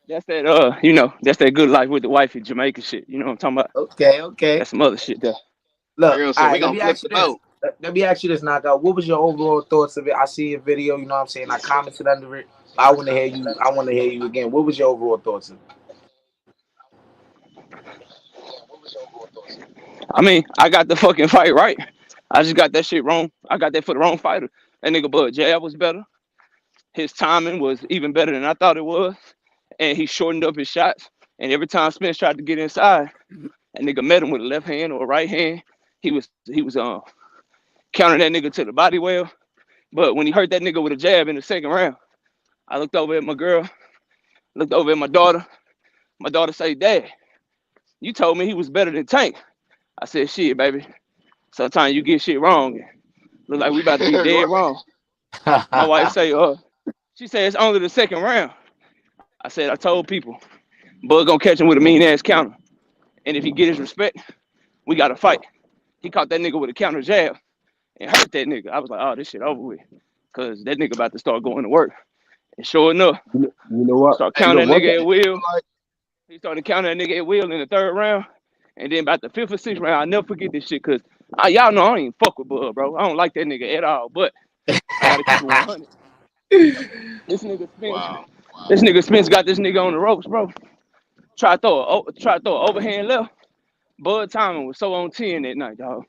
That's that you know, that's that good life with the wife in Jamaica shit. You know what I'm talking about? Okay. That's some other shit there. Look, right, let me ask you this, Knockout. What was your overall thoughts of it? I see your video, you know what I'm saying? I commented under it. I want to hear you again. What was your overall thoughts of it? I mean, I got the fucking fight right. I just got that shit wrong. I got that for the wrong fighter. That nigga Bud jab was better. His timing was even better than I thought it was. And he shortened up his shots. And every time Spence tried to get inside, that nigga met him with a left hand or a right hand. He was countering that nigga to the body well. But when he hurt that nigga with a jab in the second round, I looked over at my girl, looked over at my daughter. My daughter said, "Dad, you told me he was better than Tank." I said, "Shit, baby. Sometimes you get shit wrong. Look like we about to be dead wrong." My wife say, she said, "It's only the second round." I said, "I told people, Bud gonna catch him with a mean ass counter. And if he get his respect, we gotta fight." He caught that nigga with a counter jab and hurt that nigga. I was like, "Oh, this shit over with." Cause that nigga about to start going to work. And sure enough, you know what? Start counting that nigga at will. He started counting that nigga at will in the third round. And then about the fifth or sixth round, I'll never forget this shit. Cause y'all know I don't even fuck with Bud, bro. I don't like that nigga at all. But I gotta keep it 100. This nigga Spence. This nigga Spence got this nigga on the ropes, bro. Try to throw an overhand left. Bud timing was so on 10 that night, dog.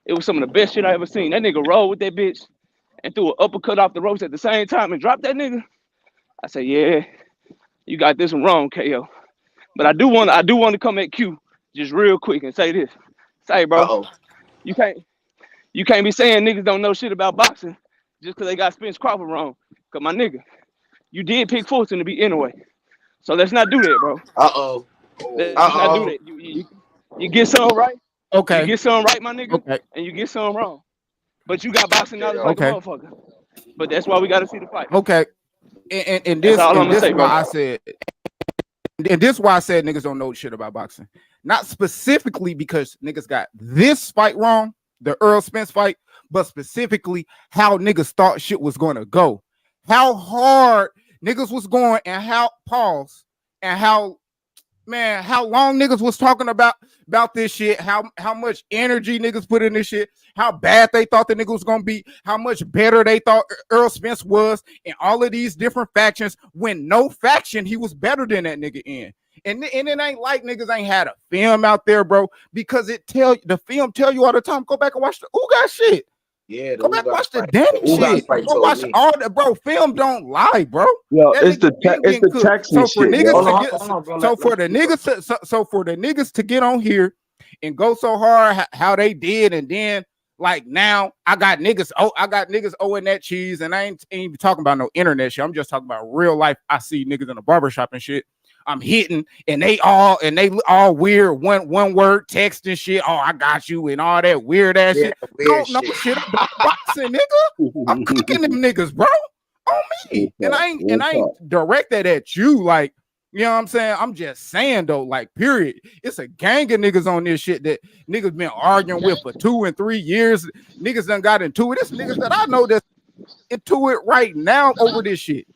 It was some of the best shit I ever seen. That nigga rolled with that bitch and threw an uppercut off the ropes at the same time and dropped that nigga. I said, "Yeah, you got this one wrong, KO." But I do want to come at Q just real quick and say this. Say, bro, you can't be saying niggas don't know shit about boxing just because they got Spence Crawford wrong. Cause my nigga, you did pick Fulton to be anyway. So let's not do that, bro. Let's not do that. You get something right. Okay. You get something right, my nigga. Okay. And you get something wrong. But you got boxing knowledge like a motherfucker. But that's why we got to see the fight. Okay. And this is why I said, and this is why I said niggas don't know shit about boxing. Not specifically because niggas got this fight wrong, the Earl Spence fight, but specifically how niggas thought shit was going to go. How hard niggas was going and how long niggas was talking about this shit, how much energy niggas put in this shit, how bad they thought the nigga was gonna be, how much better they thought Earl Spence was, and all of these different factions, when no faction he was better than that nigga in. And it ain't like niggas ain't had a film out there, bro, because the film tell you all the time, go back and watch the Ugas shit. Yeah, go back and watch the Danny shit. Go watch all the bro. Film don't lie, bro. Yo, it's the Texas shit. So for the niggas to get on here and go so hard how they did, and then like now I got niggas owing that cheese, and I ain't even talking about no internet shit. I'm just talking about real life. I see niggas in the barbershop and shit. I'm hitting, and they all weird one word text and shit. Oh, I got you, and all that weird ass shit. Don't know shit about boxing, nigga. I'm cooking them niggas, bro, on me. And I ain't directed at you, like, you know what I'm saying? I'm just saying though, like, period. It's a gang of niggas on this shit that niggas been arguing with for 2 and 3 years. Niggas done got into it. It's niggas that I know that's into it right now over this shit.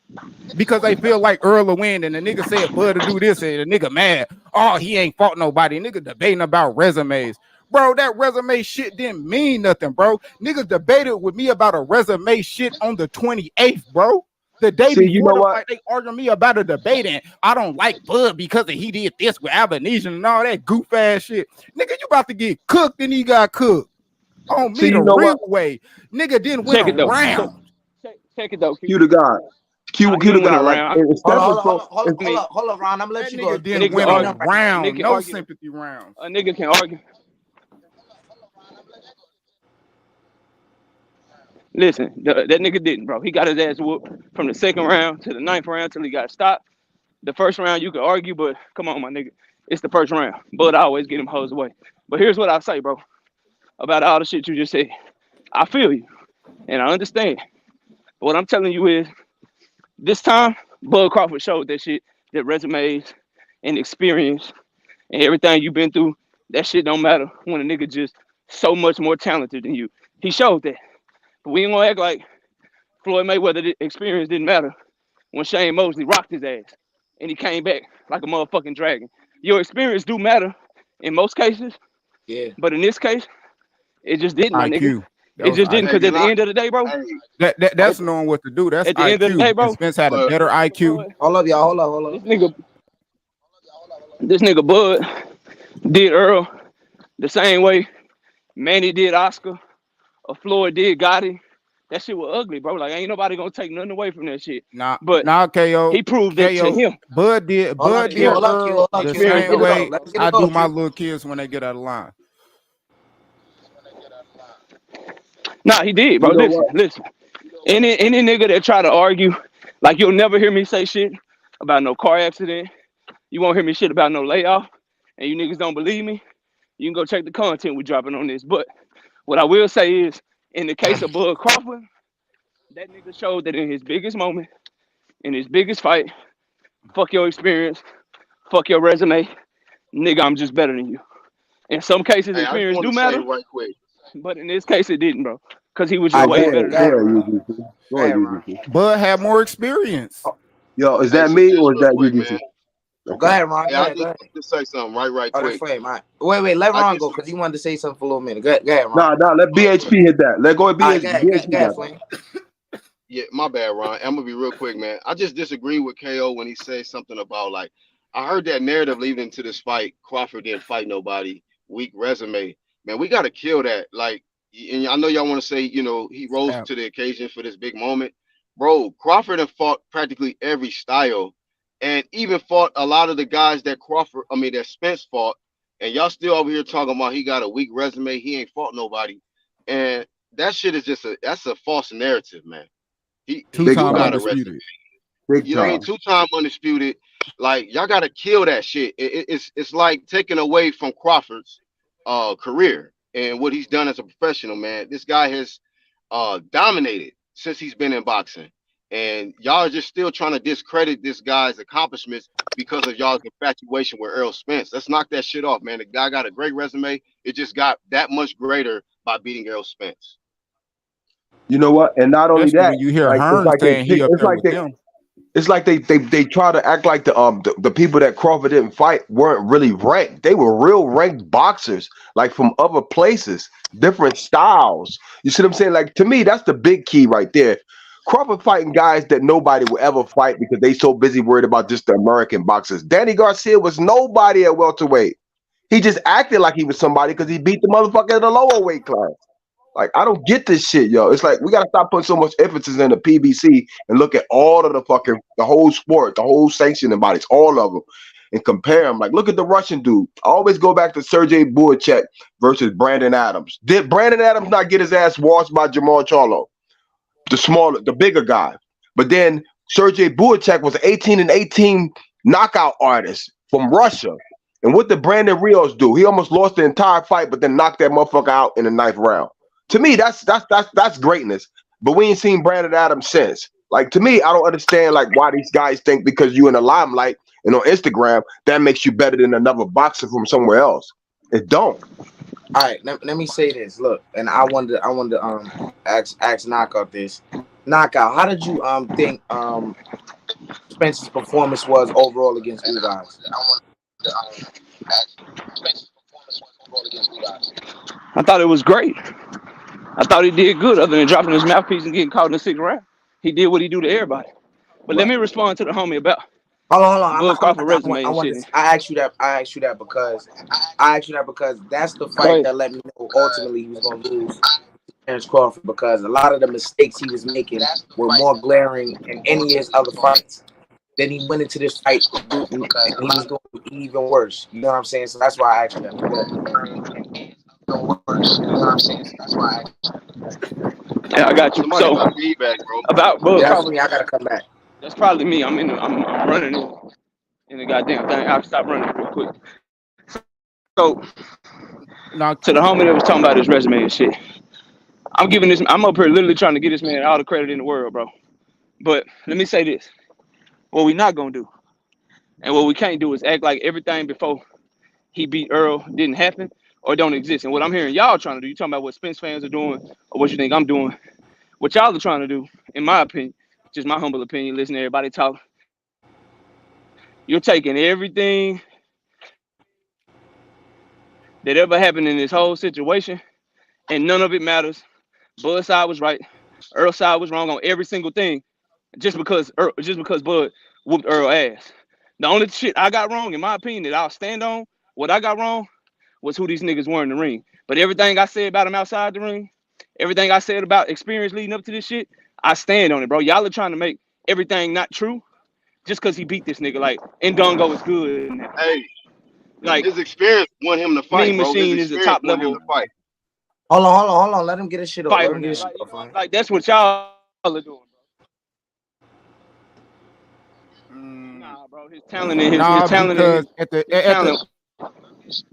Because they feel like Earl will win, and the nigga said Bud to do this, and the nigga mad. oh, he ain't fought nobody. Nigga debating about resumes. Bro, that resume shit didn't mean nothing, bro. Niggas debated with me about a resume shit on the 28th, bro. The day See, you before know the what? fight, they arguing me about a debate, and I don't like Bud because he did this with Albanesian and all that goof ass shit. Nigga, you about to get cooked, and he got cooked. On me See, the you know real what? way. Nigga didn't win Check a it though. round. Check it though. Q to God. Q Nah, he to didn't win God. a Like round. Hold on, Ron. I'm gonna let That you go. nigga didn't Nigga win can a argue. Nigga round. can No argue. sympathy rounds. A nigga can argue. Listen, that nigga didn't, bro. He got his ass whooped from the second round to the 9th round till he got stopped. The first round you could argue, but come on, my nigga. It's the first round. But I always get him hosed away. But here's what I say, bro, about all the shit you just said. I feel you, and I understand. But what I'm telling you is, this time, Bud Crawford showed that shit, that resumes and experience and everything you've been through, that shit don't matter when a nigga just so much more talented than you. He showed that. But we ain't gonna act like Floyd Mayweather experience didn't matter when Shane Mosley rocked his ass and he came back like a motherfucking dragon. Your experience do matter in most cases, Yeah. but in this case, it just didn't, my nigga. IQ. That It was just didn't, IQ. because at the end of the day, bro, That's knowing what to do. That's at the end of the day, IQ. And bro, Spence had a better IQ. Hold up, y'all. Hold up. this nigga Bud did Earl the same way Manny did Oscar or Floyd did Gotti. That shit was ugly, bro. Like, ain't nobody gonna take nothing away from that shit. Nah, But KO. he proved that to him. Bud did Hold up, Q. Earl the Let's same get it way up. Let's get I it do up, my Q. little kids when they get out of line. Nah, he did, bro. You know Listen. Any nigga that try to argue, like, you'll never hear me say shit about no car accident. You won't hear me shit about no layoff. And you niggas don't believe me, you can go check the content we dropping on this. But what I will say is, in the case of Bud Crawford, that nigga showed that in his biggest moment, in his biggest fight, fuck your experience, fuck your resume, nigga, I'm just better than you. In some cases, Hey, I just experience want do to say matter, right quick. but in this case, it didn't, bro. Because he was All just right, way Go better ahead. go than Go ahead, him. ahead, Ron. UGC. Go Go ahead, ahead, Ron. UGC. Bud had more experience. Yo, is Hey, that so me just or is real that quick, UGC? man. Go Okay. ahead, Ron. Hey, Go I ahead. Go ahead. just say something right Oh, that's quick. Flame. Right. Wait. Let I Ron just go because he wanted to say something for a little minute. Go ahead, Ron. Nah, let BHP hit that. Let go of All right, go ahead. BHP Go ahead, got that. Flame. Yeah, my bad, Ron. I'm gonna be real quick, man. I just disagree with KO when he says something about, like, I heard that narrative leading into this fight. Crawford didn't fight nobody. Weak resume, man. We gotta kill that. Like, and I know y'all want to say, he rose to the occasion for this big moment, bro. Crawford have fought practically every style, and even fought a lot of the guys that that Spence fought. And y'all still over here talking about he got a weak resume. He ain't fought nobody, and that shit is that's a false narrative, man. He do Two-time got a resume. undisputed. Big You know what I mean? time. 2-time undisputed. Like, y'all gotta kill that shit. It's like taking away from Crawford's career and what he's done as a professional, man. This guy has dominated since he's been in boxing. And y'all are just still trying to discredit this guy's accomplishments because of y'all's infatuation with Earl Spence. Let's knock that shit off, man. The guy got a great resume. It just got that much greater by beating Earl Spence. You know what? And not only Especially that, when you hear like Hearn saying he up there with them. it's like they try to act like the people that Crawford didn't fight weren't really ranked. They were real ranked boxers, like from other places, different styles. You see what I'm saying? Like, to me, that's the big key right there. Crawford fighting guys that nobody will ever fight because they so busy worried about just the American boxers. Danny Garcia was nobody at welterweight. He just acted like he was somebody because he beat the motherfucker in the lower weight class. Like, I don't get this shit, yo. It's like we gotta stop putting so much emphasis in the PBC and look at all of the whole sport, the whole sanctioning bodies, all of them, and compare them. Like, look at the Russian dude. I always go back to Sergey Burchek versus Brandon Adams. Did Brandon Adams not get his ass washed by Jamal Charlo, the bigger guy? But then Sergey Burchek was an 18-18 knockout artist from Russia. And what did Brandon Rios do? He almost lost the entire fight, but then knocked that motherfucker out in the 9th round. To me, that's greatness. But we ain't seen Brandon Adams since. Like, to me, I don't understand like why these guys think because you in the limelight and on Instagram that makes you better than another boxer from somewhere else. It don't. All right, let me say this. Look, and I wanted to ask Knockout this. Knockout, how did you think Spence's performance was overall against you guys? I thought it was great. I thought he did good, other than dropping his mouthpiece and getting caught in the 6th round. He did what he do to everybody. But let me respond to the homie about Hold on. Bud Crawford resume and shit. I asked you that because that's the fight that let me know ultimately he was gonna lose to Terence Crawford, because a lot of the mistakes he was making were more glaring in any of his other fights. Then he went into this fight and he was going even worse. You know what I'm saying? So that's why I asked you that. Yeah, I got you. So feedback, bro. About Bud Definitely, Crawford, I gotta come back. that's probably me. I'm running in the goddamn thing. I'll stop running real quick. So Now, to the homie that was talking about his resume and shit, I'm up here literally trying to get this man all the credit in the world, bro. But let me say this: what we not gonna do, and what we can't do, is act like everything before he beat Earl didn't happen or don't exist. And what I'm hearing y'all trying to do, you talking about what Spence fans are doing or what you think I'm doing. What y'all are trying to do, in my opinion, just my humble opinion, listen to everybody talk. You're taking everything that ever happened in this whole situation, and none of it matters. Bud's side was right, Earl's side was wrong on every single thing, just because Bud whooped Earl ass. The only shit I got wrong, in my opinion, that I'll stand on, what I got wrong, was who these niggas were in the ring. But everything I said about him outside the ring, everything I said about experience leading up to this shit, I stand on it, bro. Y'all are trying to make everything not true just because he beat this nigga. Like, Ndongo is good. Hey, like, his experience won him the fight, Mean bro. Machine His is a top experience won level him the fight. Hold on. Let him get his shit off. fighter. Like, that's what y'all are doing, bro. Nah, bro. His talent and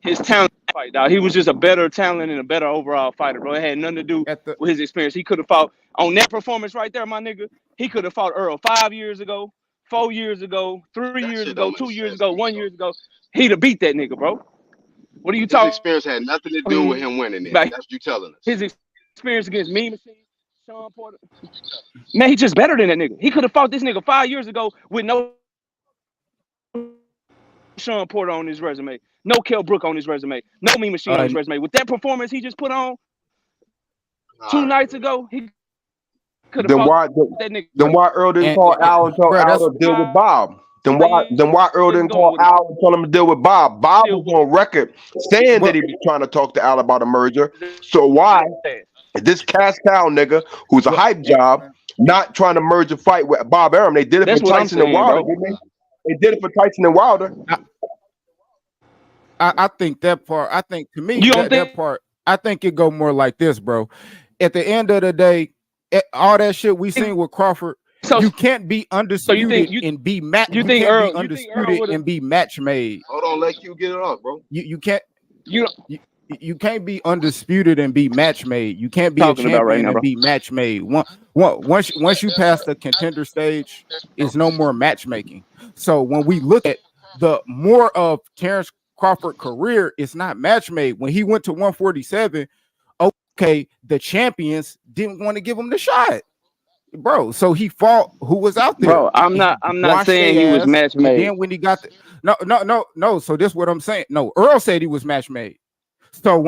his talent fight, dog. He was just a better talent and a better overall fighter, bro. It had nothing to do with his experience. He could have fought on that performance right there, my nigga. He could have fought Earl 5 years ago, 4 years ago, 3 years ago, 2 years ago, 1 year ago. He'd have beat that nigga, bro. What are you talking? His experience had nothing to do with him winning it. That's what you telling us. His experience against Mean Machine, Sean Porter. Man, he's just better than that nigga. He could have fought this nigga 5 years ago with no Sean Porter on his resume, no Kell Brook on his resume, no Mean Machine on his resume. With that performance he just put on 2 nights ago, he could have fought that nigga. Then why Earl didn't call Al and tell Al to deal with Bob? Then why Earl didn't call Al and tell him to deal with Bob? Bob was on record saying that he was trying to talk to Al about a merger. So why this cash cow nigga who's a hype job not trying to merge a fight with Bob Arum? They did it for Tyson and Wilder, didn't they? They did it for Tyson and Wilder. I think that part. I think to me that part. I think it go more like this, bro. At the end of the day, all that shit we seen with Crawford, you can't be undisputed and be undisputed and be match made. Hold on, let you get it off, bro. You can't. You can't be undisputed and be match made. You can't be a champion and be match made. Once you pass the contender stage, it's no more matchmaking. So when we look at the more of Terence Crawford career, it's not match made. When he went to 147, okay, the champions didn't want to give him the shot, bro. So he fought who was out there. Bro, I'm not saying he was match made. Then when he got no. So this is what I'm saying. No, Earl said he was match made. So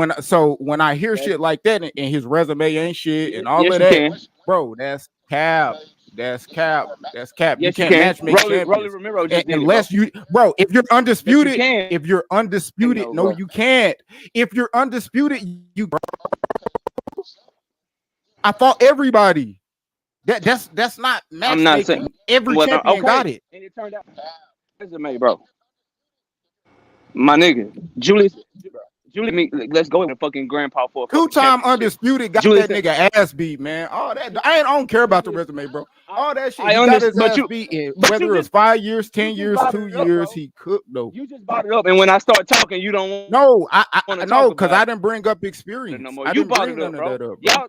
when I hear shit like that and his resume ain't shit and all of that, bro, that's cap. That's cap. Yes, you can't match make champions unless you, bro. If you're undisputed, no, you can't. If you're undisputed, you. I fought everybody. That's not matchmaking. I'm not saying every champion got it. And it turned out resume, bro. My nigga, Julie, let's go in fucking grandpa for a two-time undisputed got that nigga ass beat, man. All that I don't care about the resume, bro. All that shit. He got his ass beat in, whether it's 5 years, 10 years, 2 years, he cooked though. You just brought it up, and when I start talking, you don't want. No, I know because I didn't bring up experience. No more. You brought it up, bro.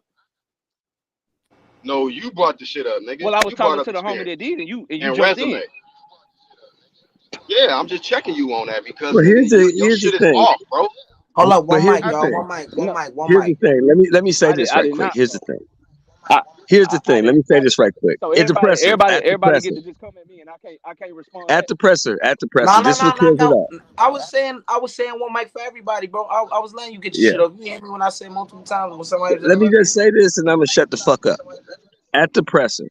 No, you brought the shit up, nigga. Well, I was talking to the homie that did, and you jumped resume. in. Yeah, I'm just checking you on that because here's your shit is off, bro. Hold up, one mic, y'all. One mic. Here's the thing. Let me say this right quick. Here's the thing. Here's the thing. Let me say this right quick. So At the presser. everybody get to just come at me, and I can't respond. At the presser. No, This is what clears it up. I was saying one mic for everybody, bro. I was letting you get your shit up. You hear me when I say multiple times when somebody. Let me just say this, and I'm gonna shut the fuck up. At the presser,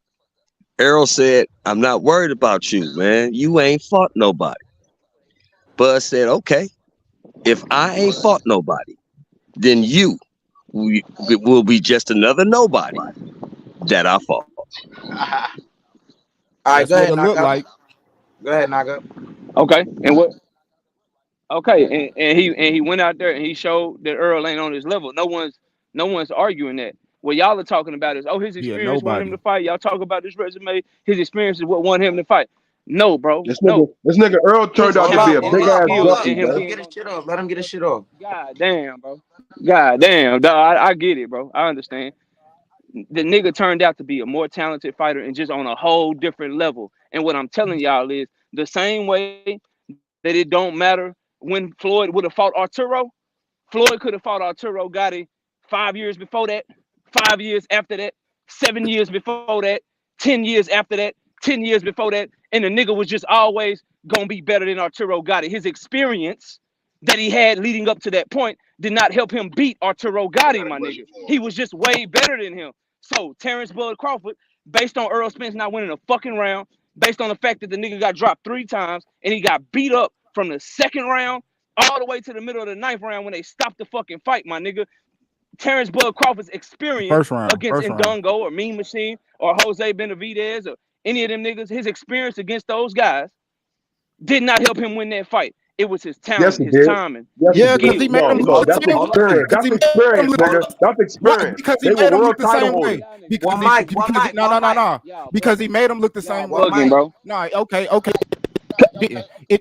Errol said, "I'm not worried about you, man. You ain't fought nobody." Buzz said, "Okay, if I ain't fought nobody, then you will be just another nobody that I fought." All right, go ahead, look like. Go ahead, Naga. Okay, and what? Okay, and he went out there and he showed that Earl ain't on his level. No one's arguing that. What y'all are talking about is, his experience won him to fight. Y'all talk about his resume. His experience is what won him to fight. No, bro. This nigga Earl turned out to be a big ass guppy, bro. Let him get his shit off. Let him get his shit off. God damn, bro. God damn, dog. I get it, bro. I understand. The nigga turned out to be a more talented fighter and just on a whole different level. And what I'm telling y'all is the same way that it don't matter when Floyd would have fought Arturo. Floyd could have fought Arturo Gotti 5 years before that, 5 years after that, 7 years before that, 10 years after that, 10 years before that. And the nigga was just always going to be better than Arturo Gotti. His experience that he had leading up to that point did not help him beat Arturo Gotti, my nigga. He was just way better than him. So Terence Bud Crawford, based on Earl Spence not winning a fucking round, based on the fact that the nigga got dropped 3 times and he got beat up from the second round all the way to the middle of the 9th round when they stopped the fucking fight, my nigga. Terence Bud Crawford's experience against Ndongo or Mean Machine or Jose Benavidez or any of them niggas, his experience against those guys did not help him win that fight. It was his talent, his timing. Because he made them look the same way. That's experience, nigga. That's experience. Because he made them look the same way. Because he made them look the same way. No, okay.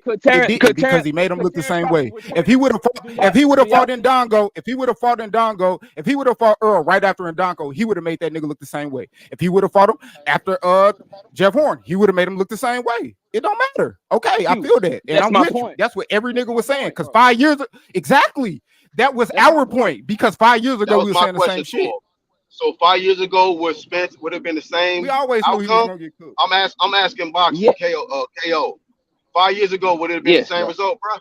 Because he made him look the same way. If he would have fought Ndongo, if he would have fought Earl right after Ndongo, he would have made that nigga look the same way. If he would have fought him after Jeff Horn, he would have made him look the same way. It don't matter. Okay, I feel that. And I'm with you. That's what every nigga was saying. Because 5 years exactly. That was our point. Because 5 years ago we were saying the same shit. So 5 years ago, would Spence would have been the same? We always knew he was gonna get cooked. I'm asking boxing KO. 5 years ago, would it have been the same result, bro?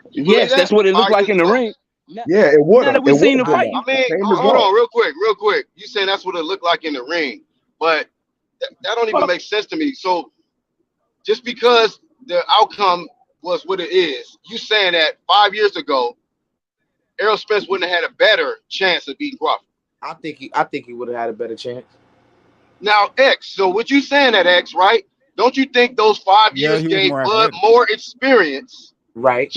Yes, that's what it looked like in the ring. Yeah, it would have. We seen the fight. I mean, hold on, real quick. You saying that's what it looked like in the ring, but that don't even make sense to me. So just because the outcome was what it is, you saying that 5 years ago, Errol Spence wouldn't have had a better chance of beating Crawford? I think he would have had a better chance. Now, X. So what you saying that X, right? Don't you think those 5 years gave Bud more experience? Right.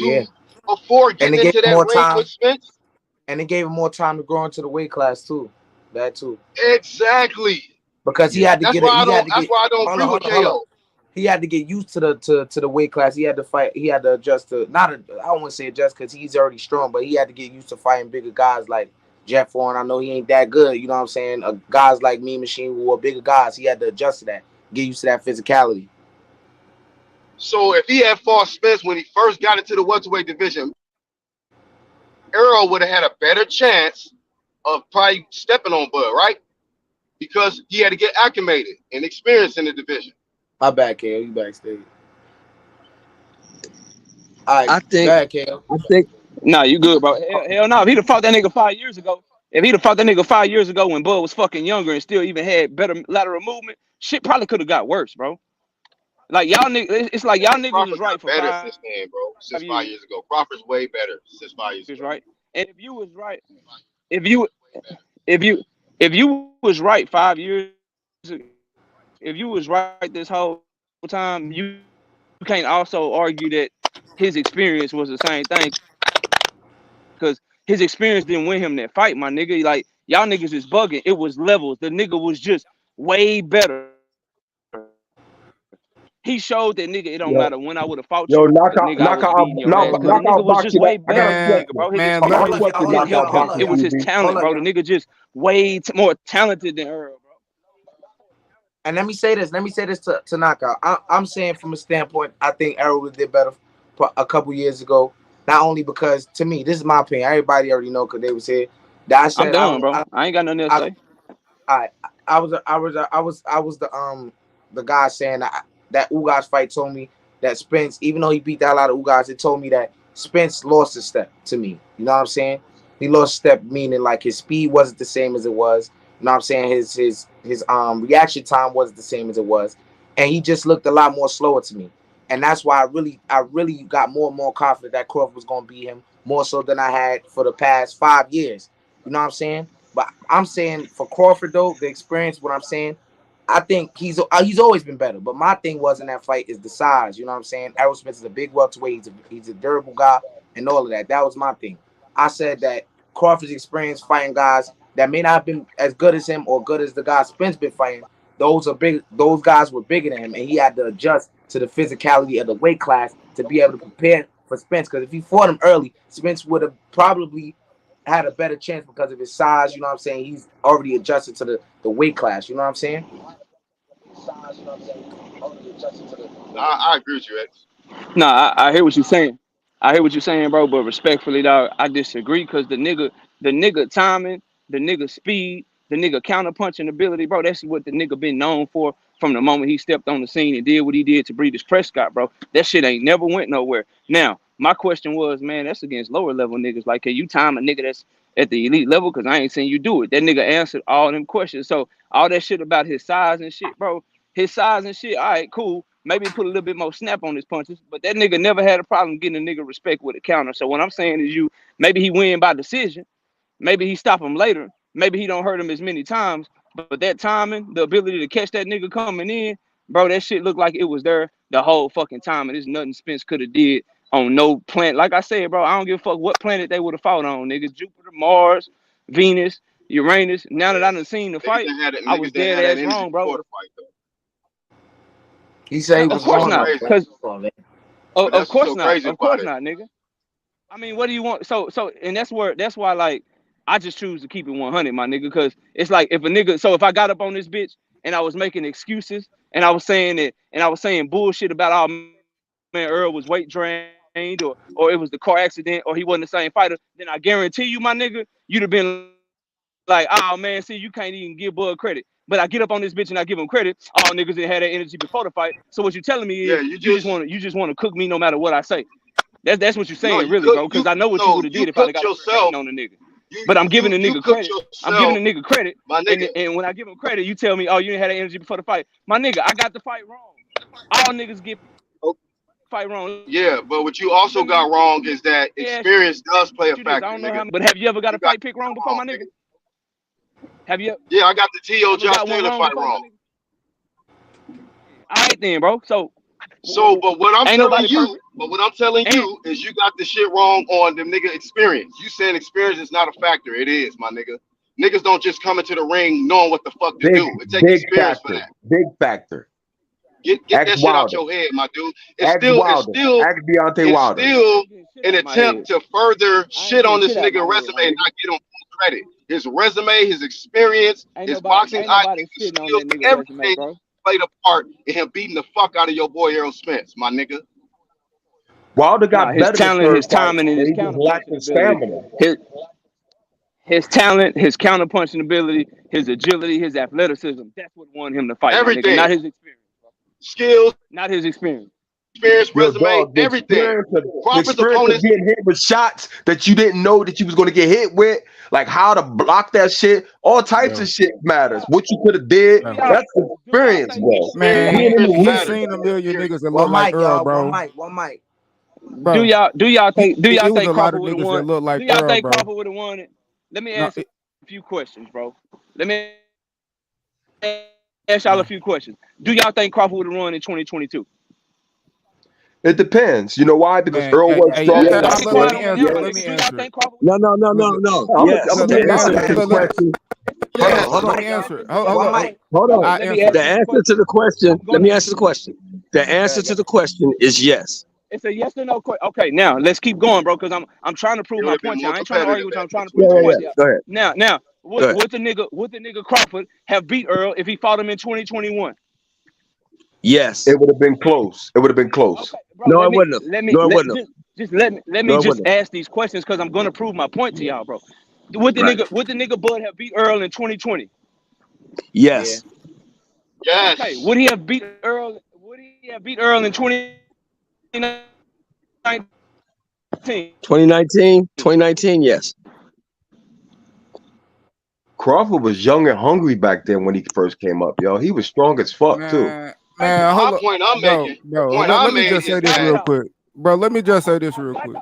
Before getting into that ring with Spence? And it gave him more time to grow into the weight class too. That too. Exactly. Because he had to that's get. Why I don't agree with KO. He had to get used to the weight class. He had to fight. He had to adjust to I don't want to say adjust because he's already strong, but he had to get used to fighting bigger guys like Jeff Horn. I know he ain't that good. You know what I'm saying? Guys like Mean Machine who are bigger guys. He had to adjust to that. Get used to that physicality. So if he had fought Spence when he first got into the welterweight division, Errol would have had a better chance of probably stepping on Bud, right? Because he had to get acclimated and experience in the division. My bad, Kale. You backstage. All right, I think. Nah, you good, bro. Hell no. If he'd have fought that nigga 5 years ago, when Bud was fucking younger and still even had better lateral movement, shit probably could have got worse, bro. Like y'all niggas, it's like y'all niggas was right for better 5 since then, bro. Since 5 years ago, Crawford's way better since 5 years ago. Right. And if you was right, if you was right 5 years, if you was right this whole time, you can't also argue that his experience was the same thing. Because his experience didn't win him that fight, my nigga. Like y'all niggas is bugging. It was levels. The nigga was just way better. He showed that nigga. It don't matter when I would have fought you. Knock out boxing. Way better, bro. It was his talent, bro. The nigga just way more talented than Earl, bro. And let me say this to Knockout. I'm saying from a standpoint, I think Errol did better a couple years ago. Not only because, to me, this is my opinion. Everybody already know because they was here. That I I'm said done, bro. I ain't got nothing else to say. I was the guy saying that Ugas fight told me that Spence, even though he beat the hell out of Ugas, it told me that Spence lost a step to me. You know what I'm saying? He lost a step, meaning like his speed wasn't the same as it was. You know what I'm saying? His reaction time wasn't the same as it was, and he just looked a lot more slower to me. And that's why I really got more and more confident that Crawford was gonna beat him more so than I had for the past 5 years. You know what I'm saying? But I'm saying for Crawford though, the experience, what I'm saying, I think he's always been better. But my thing was in that fight is the size. You know what I'm saying? Errol Spence is a big welterweight. He's a durable guy and all of that. That was my thing. I said that Crawford's experience fighting guys that may not have been as good as him or good as the guy Spence been fighting. Those are big. Those guys were bigger than him, and he had to adjust to the physicality of the weight class to be able to prepare for Spence. Because if he fought him early, Spence would have probably had a better chance because of his size. You know what I'm saying? He's already adjusted to the weight class. You know what I'm saying? I agree with you, X. Nah, I hear what you're saying. I hear what you're saying, bro. But respectfully, dog, I disagree because the nigga timing, the nigga speed, the nigga counter punching ability, bro. That's what the nigga been known for from the moment he stepped on the scene and did what he did to Breeders' Prescott, bro. That shit ain't never went nowhere. Now, my question was, man, that's against lower level niggas. Like, can you time a nigga that's at the elite level? Because I ain't seen you do it. That nigga answered all them questions. So all that shit about his size and shit, bro. His size and shit, all right, cool. Maybe put a little bit more snap on his punches, but that nigga never had a problem getting a nigga respect with a counter. So what I'm saying is maybe he win by decision, maybe he stop him later, maybe he don't hurt him as many times, but that timing, the ability to catch that nigga coming in, bro, that shit looked like it was there the whole fucking time, and there's nothing Spence could have did on no planet. Like I said, bro, I don't give a fuck what planet they would have fought on, niggas. Jupiter, Mars, Venus, Uranus. Now that I done seen the fight, I was dead ass wrong, bro. He said he was Of course wrong. not, because of course not, crazy of course about not, nigga. I mean, what do you want? So, and that's why, like, I just choose to keep it 100, my nigga, because it's like if a nigga, so if I got up on this bitch and I was making excuses and I was saying it and I was saying bullshit about, oh man, Earl was weight drained or it was the car accident or he wasn't the same fighter, then I guarantee you, my nigga, you'd have been like, oh man, see, you can't even give Bud credit. But I get up on this bitch and I give him credit. All niggas that had that energy before the fight. So what you're telling me is you just want to cook me no matter what I say. That's what you're saying, really, bro. Because I know what you would have did if I got on the nigga. But I'm giving the nigga credit. I'm giving the nigga credit. And when I give him credit, you tell me, oh, you didn't have that energy before the fight. My nigga, I got the fight wrong. All niggas get fight wrong. Yeah, but what you also got wrong is that experience does play a factor. I don't know how, but have you ever got a fight pick wrong before, my nigga? Have you? Yeah, I got the T.O. Josh Taylor fight wrong. All right then, bro. So, but what I'm telling you is you got the shit wrong on the nigga experience. You saying experience is not a factor. It is, my nigga. Niggas don't just come into the ring knowing what the fuck to do. It takes experience for that. Big factor. Get that shit out your head, my dude. It's still an attempt to further shit on this nigga resume and not get him credit. His resume, his experience, his boxing IQ, his skills, everything played a part in him beating the fuck out of your boy Errol Spence, my nigga. Wilder got his better talent, his timing, and his counter stamina. His talent, his counter punching ability, his agility, his athleticism. That's what won him the fight. Everything, not his experience. Skills, not his experience. Resume, everything. Crawford's opponents getting hit with shots that you didn't know that you was going to get hit with, like how to block that shit. All types of shit matters. What you could have did, that's experience, bro. Man, he's seen a million niggas that look like Earl, bro. One mic. Bro. Do y'all think Crawford would have won? Look like do y'all Earl, think bro. Crawford would have won it? Let me ask a few questions, bro. Let me ask y'all a few questions. Do y'all think Crawford would have won in 2022? It depends. You know why? Because Earl was strong. Let me answer. No. Yes. The answer to the question. Hold on. Let me answer. Hold on. The answer to the question. Let me answer the question. The answer to the question is yes. It's a yes or no question. Okay, now let's keep going, bro, because I'm trying to prove my point. I ain't trying to argue with you. I'm trying to prove my point. Go ahead. Now, would the nigga Crawford have beat Earl if he fought him in 2021? Yes. It would have been close. Okay, bro, no, it wouldn't have. Let me ask these questions because I'm gonna prove my point to y'all, bro. Would the Right. nigga Bud have beat Earl in 2020? Yes. Yes. Okay. Would he have beat Earl? Would he have beat Earl in 2019? 2019, yes. Crawford was young and hungry back then when he first came up, yo. He was strong as fuck too. Man, My hold up, point I'm making. The bro. point Let I'm me making just say is this that real quick, bro. Let me just say this real quick,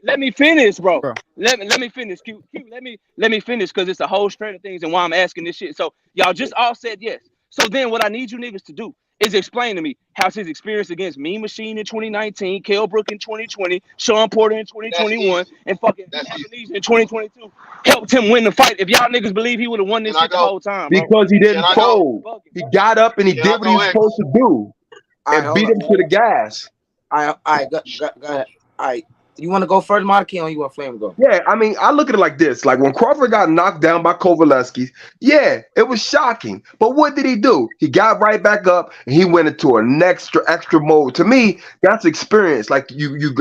Let me finish, bro. bro. Let me finish. Q, let me finish because it's a whole straight of things and why I'm asking this shit. So y'all just all said yes. So then what I need you niggas to do is explain to me how's his experience against Mean Machine in 2019, Kell Brook in 2020, Sean Porter in 2021, and fucking Japanese in 2022 helped him win the fight. If y'all niggas believe he would have won this shit the whole time, bro. Because he didn't I fold. He got up and he did what he was supposed to do and beat him to the gas. All right, go ahead. All right, you want to go first, Marky, or you want Flame to go? Yeah, I mean, I look at it like this. Like when Crawford got knocked down by Kovaleski, yeah, it was shocking. But what did he do? He got right back up and he went into an extra mode. To me, that's experience. Like you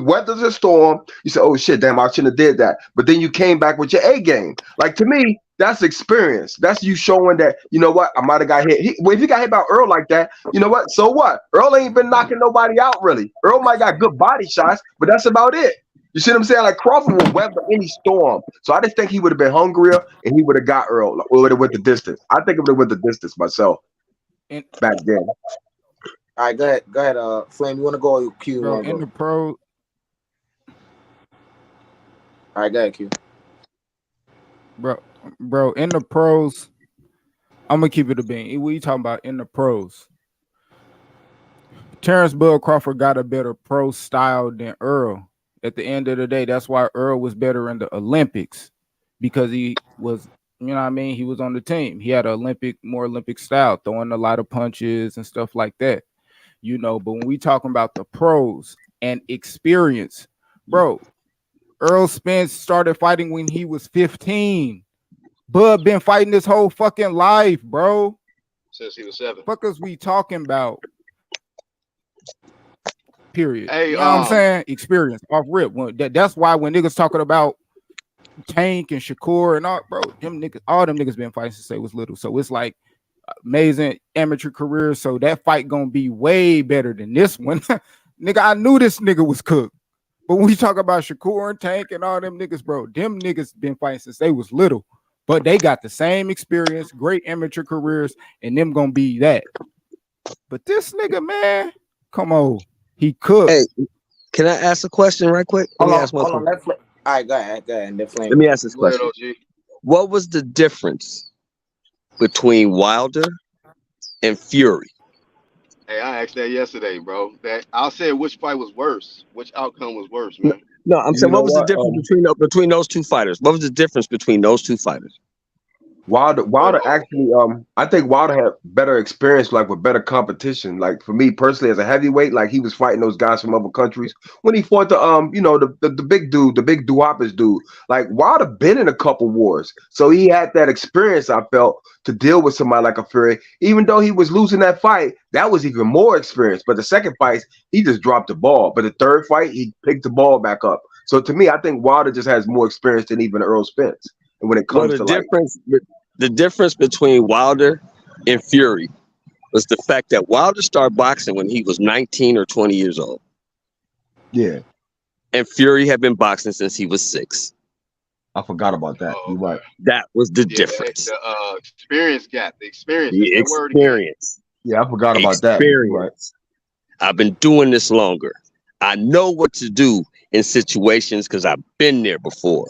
weathered the storm. You said, "Oh shit, damn, I shouldn't have did that." But then you came back with your A game. Like to me, that's experience. That's you showing that, you know what, I might have got hit. If he got hit by Earl like that, you know what? So what? Earl ain't been knocking nobody out really. Earl might got good body shots, but that's about it. You see what I'm saying? Like Crawford would weather any storm. So I just think he would have been hungrier and he would have got Earl or would have went the distance. I think it would have went the distance myself back then. All right, go ahead. Flame, you want to go or Q? Bro, in the pro. All right, go ahead, Q. Bro, in the pros, I'm gonna keep it a bean. What you talking about in the pros? Terence Bud Crawford got a better pro style than Earl. At the end of the day, that's why Earl was better in the Olympics, because he was, you know what I mean? He was on the team. He had an more Olympic style, throwing a lot of punches and stuff like that, you know. But when we talking about the pros and experience, bro, Earl Spence started fighting when he was 15. Bud been fighting this whole fucking life, bro. Since he was 7. Fuckers we talking about. Period. Hey, you know what I'm saying? Experience off rip. That's why when niggas talking about Tank and Shakur and all, bro, all them niggas been fighting since they was little. So it's like amazing amateur careers. So that fight gonna be way better than this one. Nigga, I knew this nigga was cooked. But when we talk about Shakur and Tank and all them niggas, bro, them niggas been fighting since they was little. But they got the same experience, great amateur careers, and them gonna be that. But this nigga, man, come on. He cooked. Hey, can I ask a question right quick? Hold on. All right, go ahead. And then Flame. Let me ask this question. What was the difference between Wilder and Fury? Hey, I asked that yesterday, bro. That I said which fight was worse, which outcome was worse, man. No, I'm saying what was the difference between those two fighters? What was the difference between those two fighters? Wilder actually, I think Wilder had better experience, like with better competition. Like for me personally, as a heavyweight, like he was fighting those guys from other countries when he fought the big dude, the big Duapas dude. Like Wilder been in a couple wars, so he had that experience. I felt to deal with somebody like a Fury, even though he was losing that fight, that was even more experience. But the second fight, he just dropped the ball. But the third fight, he picked the ball back up. So to me, I think Wilder just has more experience than even Earl Spence. And when it comes the difference between Wilder and Fury was the fact that Wilder started boxing when he was 19 or 20 years old. Yeah. And Fury had been boxing since he was 6. I forgot about that. You're right. That was the difference. The experience gap. The experience. The experience. Yeah, I forgot about that. Right. I've been doing this longer. I know what to do in situations because I've been there before.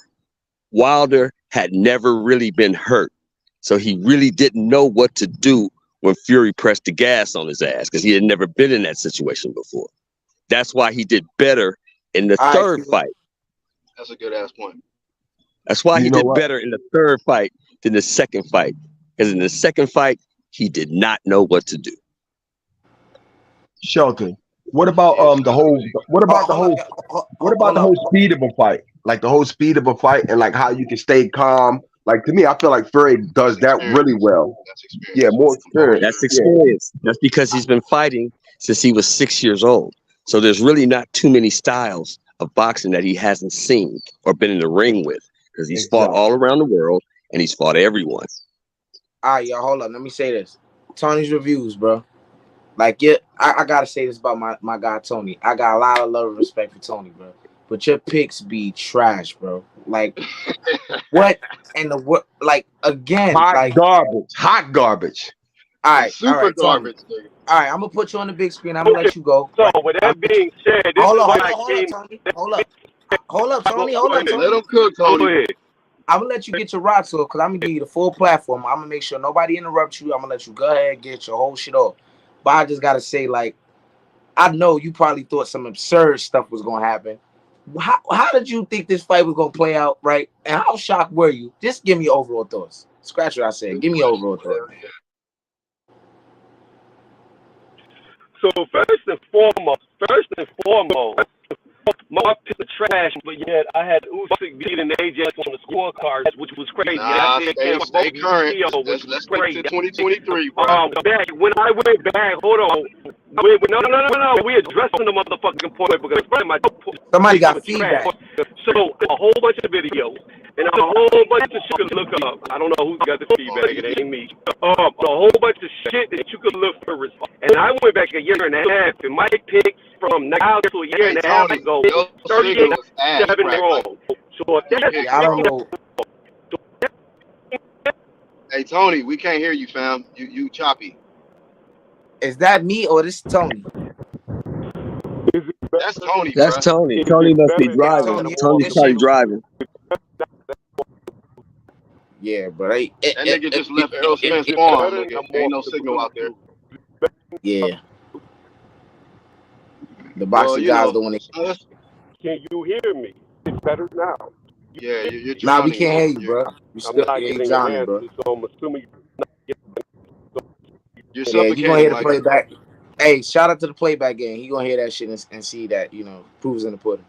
Wilder had never really been hurt, so he really didn't know what to do when Fury pressed the gas on his ass because he had never been in that situation before. That's why he did better in the third fight. That's a good ass point. That's why he did better in the third fight than the second fight. Because in the second fight, he did not know what to do. Shelton, what about the whole speed of a fight? Like the whole speed of a fight and like how you can stay calm. Like to me, I feel like Fury does that really well. Yeah, more experience. That's experience. That's because he's been fighting since he was 6 years old. So there's really not too many styles of boxing that he hasn't seen or been in the ring with. because he's fought all around the world and he's fought everyone. All right, y'all, hold up. Let me say this. Tony's reviews, bro. Like, yeah, I gotta say this about my guy Tony. I got a lot of love and respect for Tony, bro. But your picks be trash, bro. Like, what and the what? Like, again, hot garbage. All right, super garbage. Tony. All right, I'm gonna put you on the big screen. I'm gonna let you go. So with that being said, this hold is up, why Tony. Hold up, Tony. Let him cook, Tony. I'm gonna let you get your rocks off because I'm gonna give you the full platform. I'm gonna make sure nobody interrupts you. I'm gonna let you go ahead and get your whole shit off. But I just gotta say, like, I know you probably thought some absurd stuff was gonna happen. How did you think this fight was gonna play out, right? And how shocked were you? Just give me your overall thoughts. Scratch what I said. Give me your overall thoughts. So first and foremost, my pick of trash, but yet I had Usyk beating AJ on the scorecard, which was crazy. Nah, stay current. Let's stick to 2023, bro. When I went back, hold on. No. We addressing the motherfucking point because my somebody got feedback. So a whole bunch of videos and a whole bunch of shit you could look up. I don't know who's got the feedback. It ain't me. A whole bunch of shit that you could look for. And I went back a year and a half, and my picks from now to a year and a half ago, 38, 7 wrong. So if that's I don't know. Hey Tony, we can't hear you, fam. You choppy. Is that me or this Tony? That's Tony. That's bruh. Tony. Tony must be driving. Tony's probably driving. Yeah, but that nigga just left Errol Spence farm. Nigga. Ain't no signal out there. Yeah. The boxing guys don't want to. Can you hear me? It's better now. Yeah, you're drowning. Nah, we can't hear you, bro. I'm not getting an answer, bro. so I'm assuming you're suffocating. You gonna hear the playback. Hey, shout out to the playback game. He gonna hear that shit and see that, proof's in the pudding.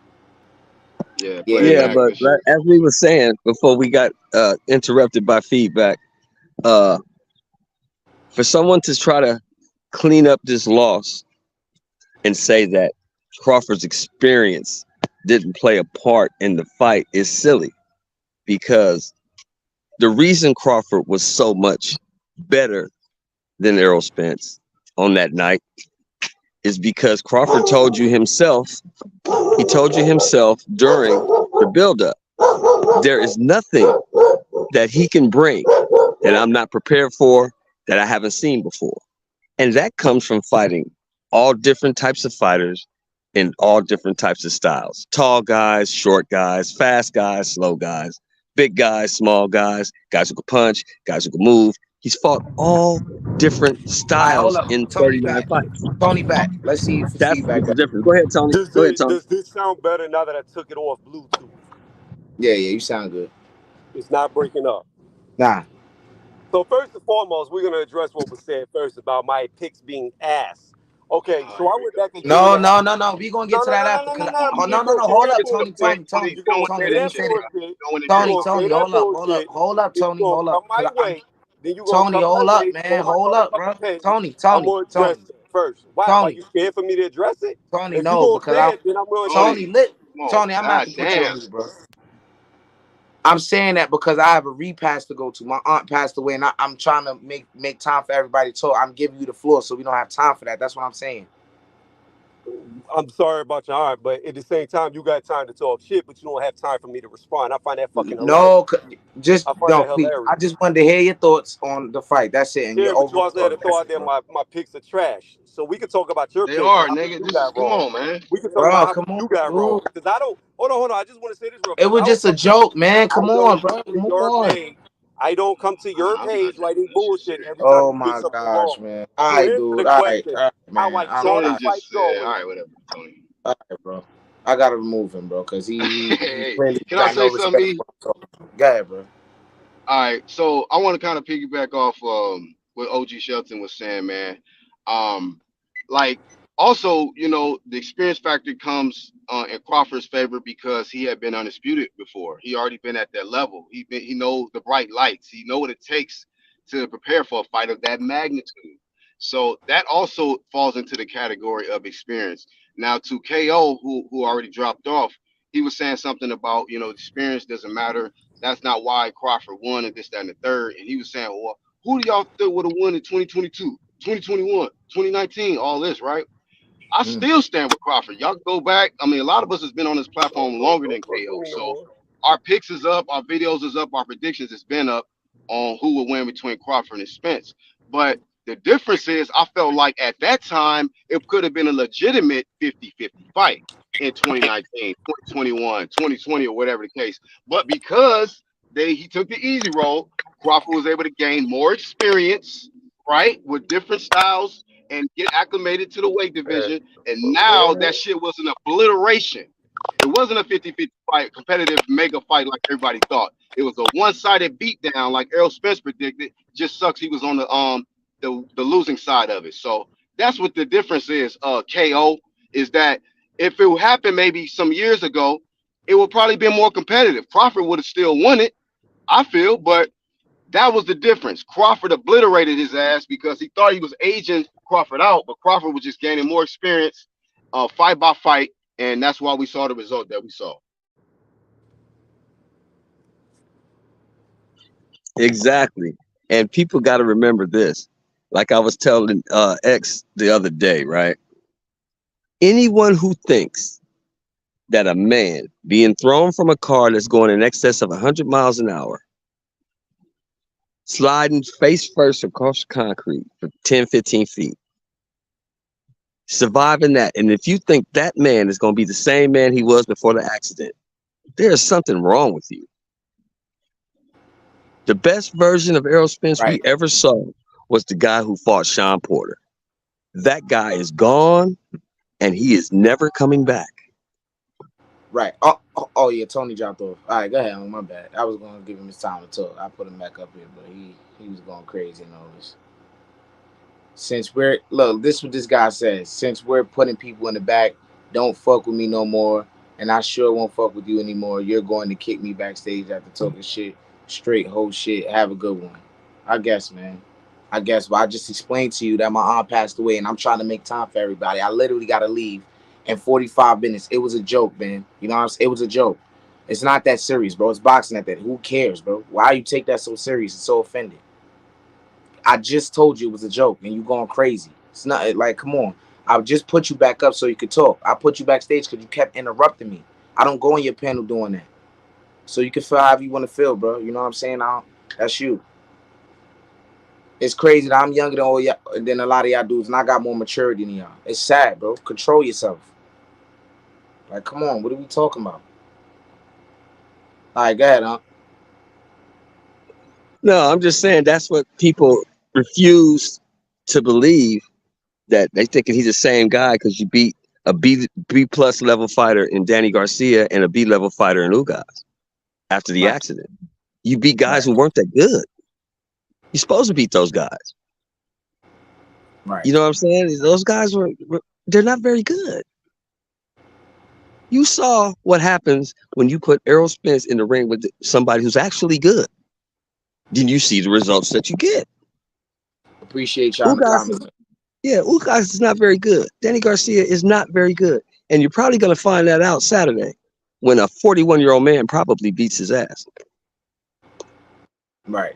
Yeah, but as we were saying before we got interrupted by feedback, for someone to try to clean up this loss and say that Crawford's experience didn't play a part in the fight is silly, because the reason Crawford was so much better than Errol Spence on that night is because Crawford told you himself during the buildup, there is nothing that he can bring that I'm not prepared for, that I haven't seen before. And that comes from fighting all different types of fighters in all different types of styles. Tall guys, short guys, fast guys, slow guys, big guys, small guys, guys who can punch, guys who can move. He's fought all different styles in 39 fights. Tony back. Let's see if that's the difference. Go ahead, Tony. Does this sound better now that I took it off Bluetooth? Yeah, you sound good. It's not breaking up. Nah. So first and foremost, we're gonna address what was said first about my picks being ass. Okay, so I went back and No. We gonna get to that after. No. Hold up, Tony. Hold up, Tony. Hold up. Then you Tony, hold up, man. Hold up, bro. Tony. I'm gonna address it first. Why? Are you scared for me to address it? Tony, no, because Tony, I'm not to put you on mute, bro. I'm saying that because I have a repast to go to. My aunt passed away, and I'm trying to make time for everybody to talk. I'm giving you the floor, so we don't have time for that. That's what I'm saying. I'm sorry about your aunt, but at the same time, you got time to talk shit, but you don't have time for me to respond. I find that fucking hilarious. I just wanted to hear your thoughts on the fight. That's it. And yeah, but you also had to throw out there my picks are trash. So we can talk about your picks. They are, nigga. Come on, man. We can talk about how you got wrong. Because I don't. Hold on. I just want to say this real quick. It was just a joke, man. Come on, bro. Move on. I don't come to your page writing bullshit every time. Oh my gosh, man. All right, dude. All right, man. All right, whatever, Tony. All right, bro. I gotta remove him, bro, because he really can I say something? Go ahead, bro. All right, so I want to kind of piggyback off what OG Shelton was saying, man. Like, also, the experience factor comes in Crawford's favor because he had been undisputed before. He already been at that level. He knows the bright lights. He know what it takes to prepare for a fight of that magnitude. So that also falls into the category of experience. Now, to KO, who already dropped off, he was saying something about, experience doesn't matter. That's not why Crawford won and this, that, and the third. And he was saying, well, who do y'all think would have won in 2022, 2021, 2019, all this, right? I still stand with Crawford. Y'all go back. I mean, a lot of us has been on this platform longer than KO. So our picks is up, our videos is up, our predictions has been up on who would win between Crawford and Spence. But the difference is I felt like at that time, it could have been a legitimate 50-50 fight in 2019, 2021, 2020, or whatever the case. But because he took the easy road, Crawford was able to gain more experience, right, with different styles and get acclimated to the weight division. And now that shit was an obliteration. It wasn't a 50-50 fight, competitive mega fight like everybody thought. It was a one-sided beatdown like Errol Spence predicted. Just sucks he was on the losing side of it. So that's what the difference is, KO, is that if it happened maybe some years ago, it would probably be more competitive. Crawford would have still won it, I feel, but that was the difference. Crawford obliterated his ass because he thought he was aging Crawford out, but Crawford was just gaining more experience, fight by fight, and that's why we saw the result that we saw. Exactly. And people got to remember this. Like I was telling X the other day, right? Anyone who thinks that a man being thrown from a car that's going in excess of 100 miles an hour, sliding face first across concrete for 10, 15 feet, surviving that, and if you think that man is going to be the same man he was before the accident, there's something wrong with you. The best version of Errol Spence we ever saw was the guy who fought Sean Porter. That guy is gone, and he is never coming back. Right. Oh yeah, Tony dropped off. All right, go ahead. My bad. I was going to give him his time to talk. I put him back up here, but he was going crazy and all this. Since this is what this guy says. Since we're putting people in the back, don't fuck with me no more, and I sure won't fuck with you anymore. You're going to kick me backstage after talking shit, straight whole shit. Have a good one. I guess, man. I guess, but I just explained to you that my aunt passed away, and I'm trying to make time for everybody. I literally got to leave in 45 minutes. It was a joke, man. You know what I'm saying? It was a joke. It's not that serious, bro. It's boxing at that. Who cares, bro? Why you take that so serious and so offended? I just told you it was a joke, and you going crazy. It's not like, come on. I just put you back up so you could talk. I put you backstage because you kept interrupting me. I don't go on your panel doing that. So you can feel however you want to feel, bro. You know what I'm saying? That's you. It's crazy that I'm younger than all y'all, than a lot of y'all dudes, and I got more maturity than y'all. It's sad, bro. Control yourself. Like, come on. What are we talking about? All right, go ahead, huh? No, I'm just saying that's what people refuse to believe, that they thinking he's the same guy because you beat a B plus level fighter in Danny Garcia and a B level fighter in Ugas after the accident. You beat guys who weren't that good. You're supposed to beat those guys. Right. You know what I'm saying? Those guys they're not very good. You saw what happens when you put Errol Spence in the ring with somebody who's actually good. Then you see the results that you get. Appreciate y'all in the comments. Ugas is not very good. Danny Garcia is not very good. And you're probably going to find that out Saturday when a 41-year-old man probably beats his ass. Right.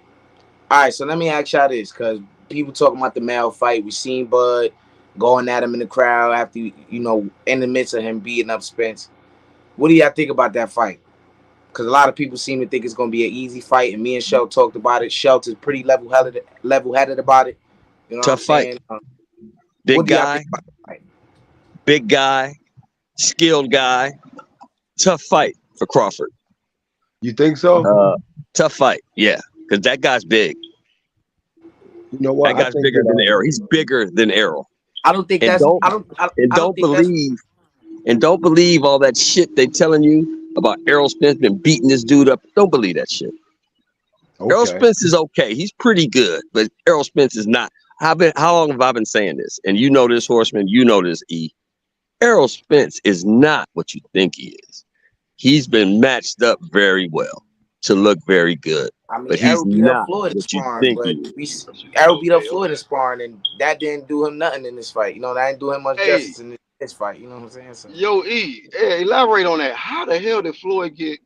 All right, so let me ask y'all this, because people talking about the male fight. We seen Bud going at him in the crowd after, in the midst of him beating up Spence. What do y'all think about that fight? Because a lot of people seem to think it's going to be an easy fight, and me and Shell talked about it. Shelton's pretty level-headed about it. You know Tough what I'm saying? fight. Big guy. Big guy. Skilled guy. Tough fight for Crawford. You think so? Tough fight, yeah. Because that guy's big. You know what? That guy's bigger than Errol. He's bigger than Errol. I don't think don't believe all that shit they telling you about Errol Spence been beating this dude up. Don't believe that shit. Okay. Errol Spence is okay. He's pretty good, but Errol Spence is not. How long have I been saying this? And you know this, Horseman. You know this, E. Errol Spence is not what you think he is. He's been matched up very well to look very good. I mean, but he's Errol beat not up Floyd in what you sparring, think but Errol beat up Floyd in sparring, and that didn't do him nothing in this fight. You know, that didn't do him much justice in this fight. You know what I'm saying? So. Yo, E, elaborate on that. How the hell did Floyd get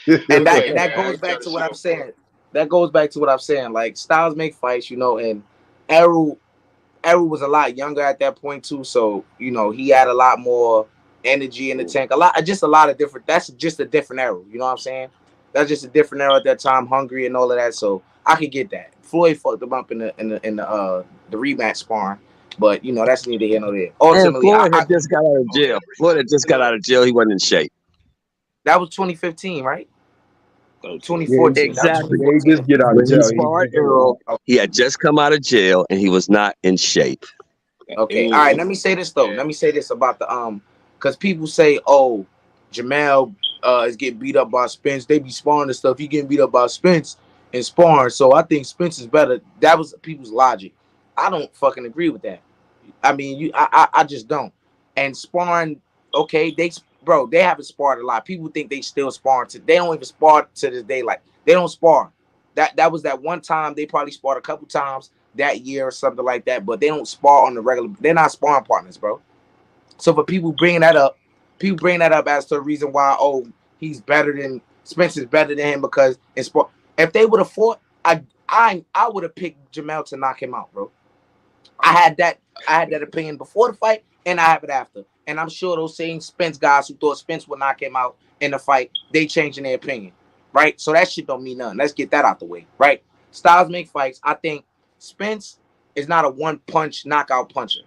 And that Anyway, man, I goes ain't trying back to to what shit I'm on saying. Crawford. That goes back to what I'm saying. Like styles make fights, and Errol was a lot younger at that point too, so he had a lot more energy in the tank. A lot of different. That's just a different era. You know what I'm saying? That's just a different era at that time, hungry and all of that. So I could get that. Floyd fucked him up in the rematch sparring, but that's neither here nor there. And Ultimately, Floyd had just got out of jail. Floyd had just got out of jail. He wasn't in shape. that was 2015, right? Yeah, 2014. That was Exactly. he just get out of When he jail. sparred Errol, he had just come out of jail and he was not in shape. Okay. All right. Let me say this though. Let me say this about the because people say, oh, Jamel is getting beat up by Spence. They be sparring and stuff. He getting beat up by Spence and sparring. So I think Spence is better. That was people's logic. I don't fucking agree with that. I mean, I just don't. And sparring, okay, they haven't sparred a lot. People think they still sparring. They don't even spar to this day. Like they don't spar. That was that one time they probably sparred a couple times that year or something like that. But they don't spar on the regular. They're not sparring partners, bro. So for people bringing that up as to the reason why he's better than Spence is better than him because in sport. If they would have fought, I would have picked Jamel to knock him out, bro. I had that opinion before the fight, and I have it after. And I'm sure those same Spence guys who thought Spence would knock him out in the fight, they changing their opinion, right? So that shit don't mean nothing. Let's get that out the way, right? Styles make fights. I think Spence is not a one-punch knockout puncher.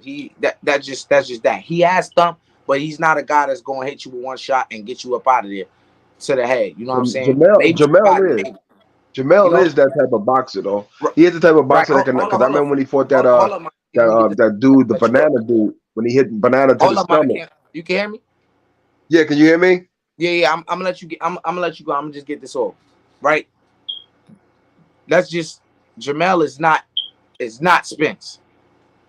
That's just that. He has thump, but he's not a guy that's going to hit you with one shot and get you up out of there to the head. You know what I'm saying? Maybe Jamel is that type of boxer though. He is the type of boxer that can. Because I remember when he fought that dude, the banana dude, when he hit banana to the stomach. You can hear me? Yeah, can you hear me? Yeah. I'm gonna let you get. I'm gonna let you go. I'm gonna just get this off, right? That's just Jamel is not Spence.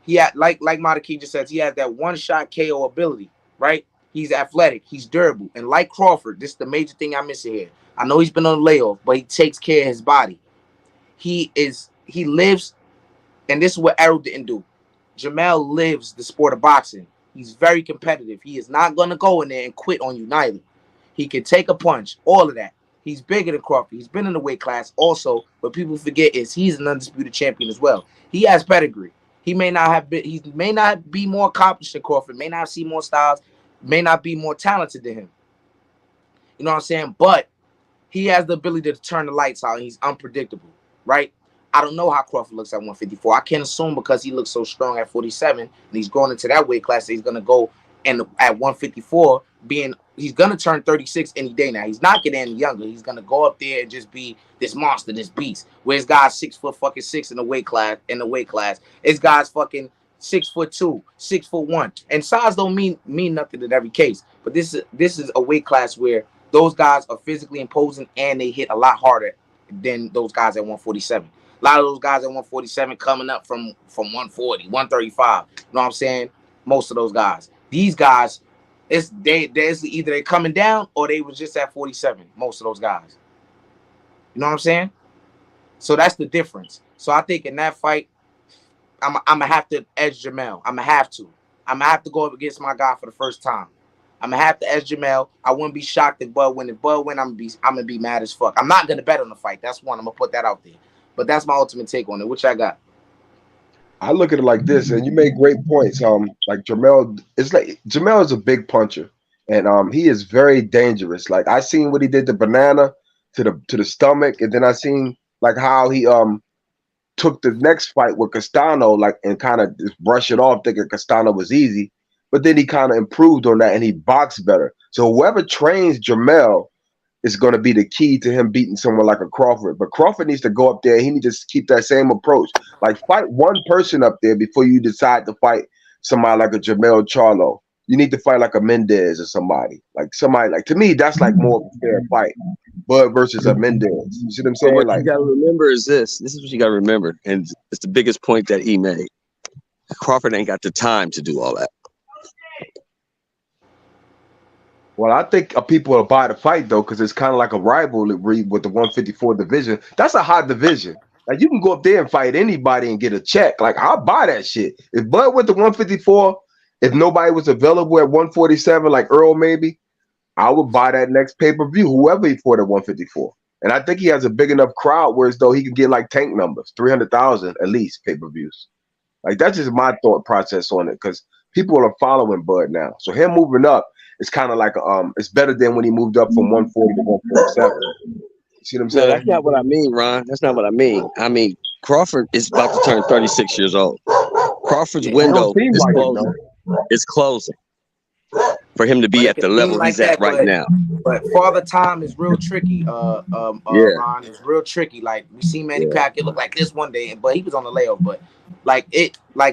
He had like Madaki just says, he has that one shot KO ability, right? He's athletic, he's durable, and like Crawford, this is the major thing I'm missing here. I know he's been on layoff, but he takes care of his body. He lives, and this is what Errol didn't do. Jamel lives the sport of boxing. He's very competitive. He is not going to go in there and quit on you neither. He can take a punch, all of that. He's bigger than Crawford. He's been in the weight class also. What people forget is he's an undisputed champion as well. He has pedigree. He may not be more accomplished than Crawford, may not see more styles, may not be more talented than him. You know what I'm saying? But he has the ability to turn the lights out, and he's unpredictable, right? I don't know how Crawford looks at 154. I can't assume because he looks so strong at 47, and he's going into that weight class that he's going to go and at 154, he's going to turn 36 any day now. He's not getting any younger. He's going to go up there and just be this monster, this beast. Whereas guys 6'6" in the weight class. It's guys fucking 6'2", 6'1", and size don't mean nothing in every case. But this is a weight class where those guys are physically imposing and they hit a lot harder than those guys at 147. A lot of those guys at 147 coming up from 140, 135. You know what I'm saying? Most of those guys. These guys, there's either they coming down or they was just at 47. Most of those guys. You know what I'm saying? So that's the difference. So I think in that fight, I'm gonna have to edge Jamel. I'm gonna have to go up against my guy for the first time. I'm gonna have to edge Jamel. I wouldn't be shocked if Bud win. If Bud win, I'm gonna be mad as fuck. I'm not gonna bet on the fight. That's one. I'm gonna put that out there. But that's my ultimate take on it. Which I got. I look at it like this, and you make great points. Like Jamel, it's like Jamel is a big puncher, and he is very dangerous. Like I seen what he did to Banana to the stomach, and then I seen like how he took the next fight with Castano, like and kind of just brush it off, thinking Castano was easy, but then he kind of improved on that and he boxed better. So whoever trains Jamel is going to be the key to him beating someone like a Crawford. But Crawford needs to go up there. He needs to keep that same approach. Like fight one person up there before you decide to fight somebody like a Jamel Charlo. You need to fight like a Mendez or somebody. Like to me, that's like more of a fair fight. Bud versus a Mendez. You see what I'm saying? What like you gotta remember is this. This is what you gotta remember. And it's the biggest point that he made. Crawford ain't got the time to do all that. Well, I think people will buy the fight though, because it's kind of like a rivalry with the 154 division. That's a hot division. Like you can go up there and fight anybody and get a check. Like I'll buy that shit. If Bud went to 154, if nobody was available at 147, like Earl maybe, I would buy that next pay-per-view, whoever he fought at 154. And I think he has a big enough crowd where as though he could get like tank numbers, 300,000 at least pay-per-views. Like that's just my thought process on it because people are following Bud now. So him moving up is kind of like it's better than when he moved up from 140 to 147. See what I'm saying? No, that's not what I mean, Ron. That's not what I mean. I mean, Crawford is about to turn 36 years old. Crawford's window is closing. It's closing for him to be at the level he's at right now. But Father Time is real tricky. Ron, it's real tricky. Like we see Manny Pacquiao look like this one day, but he was on the layoff. But like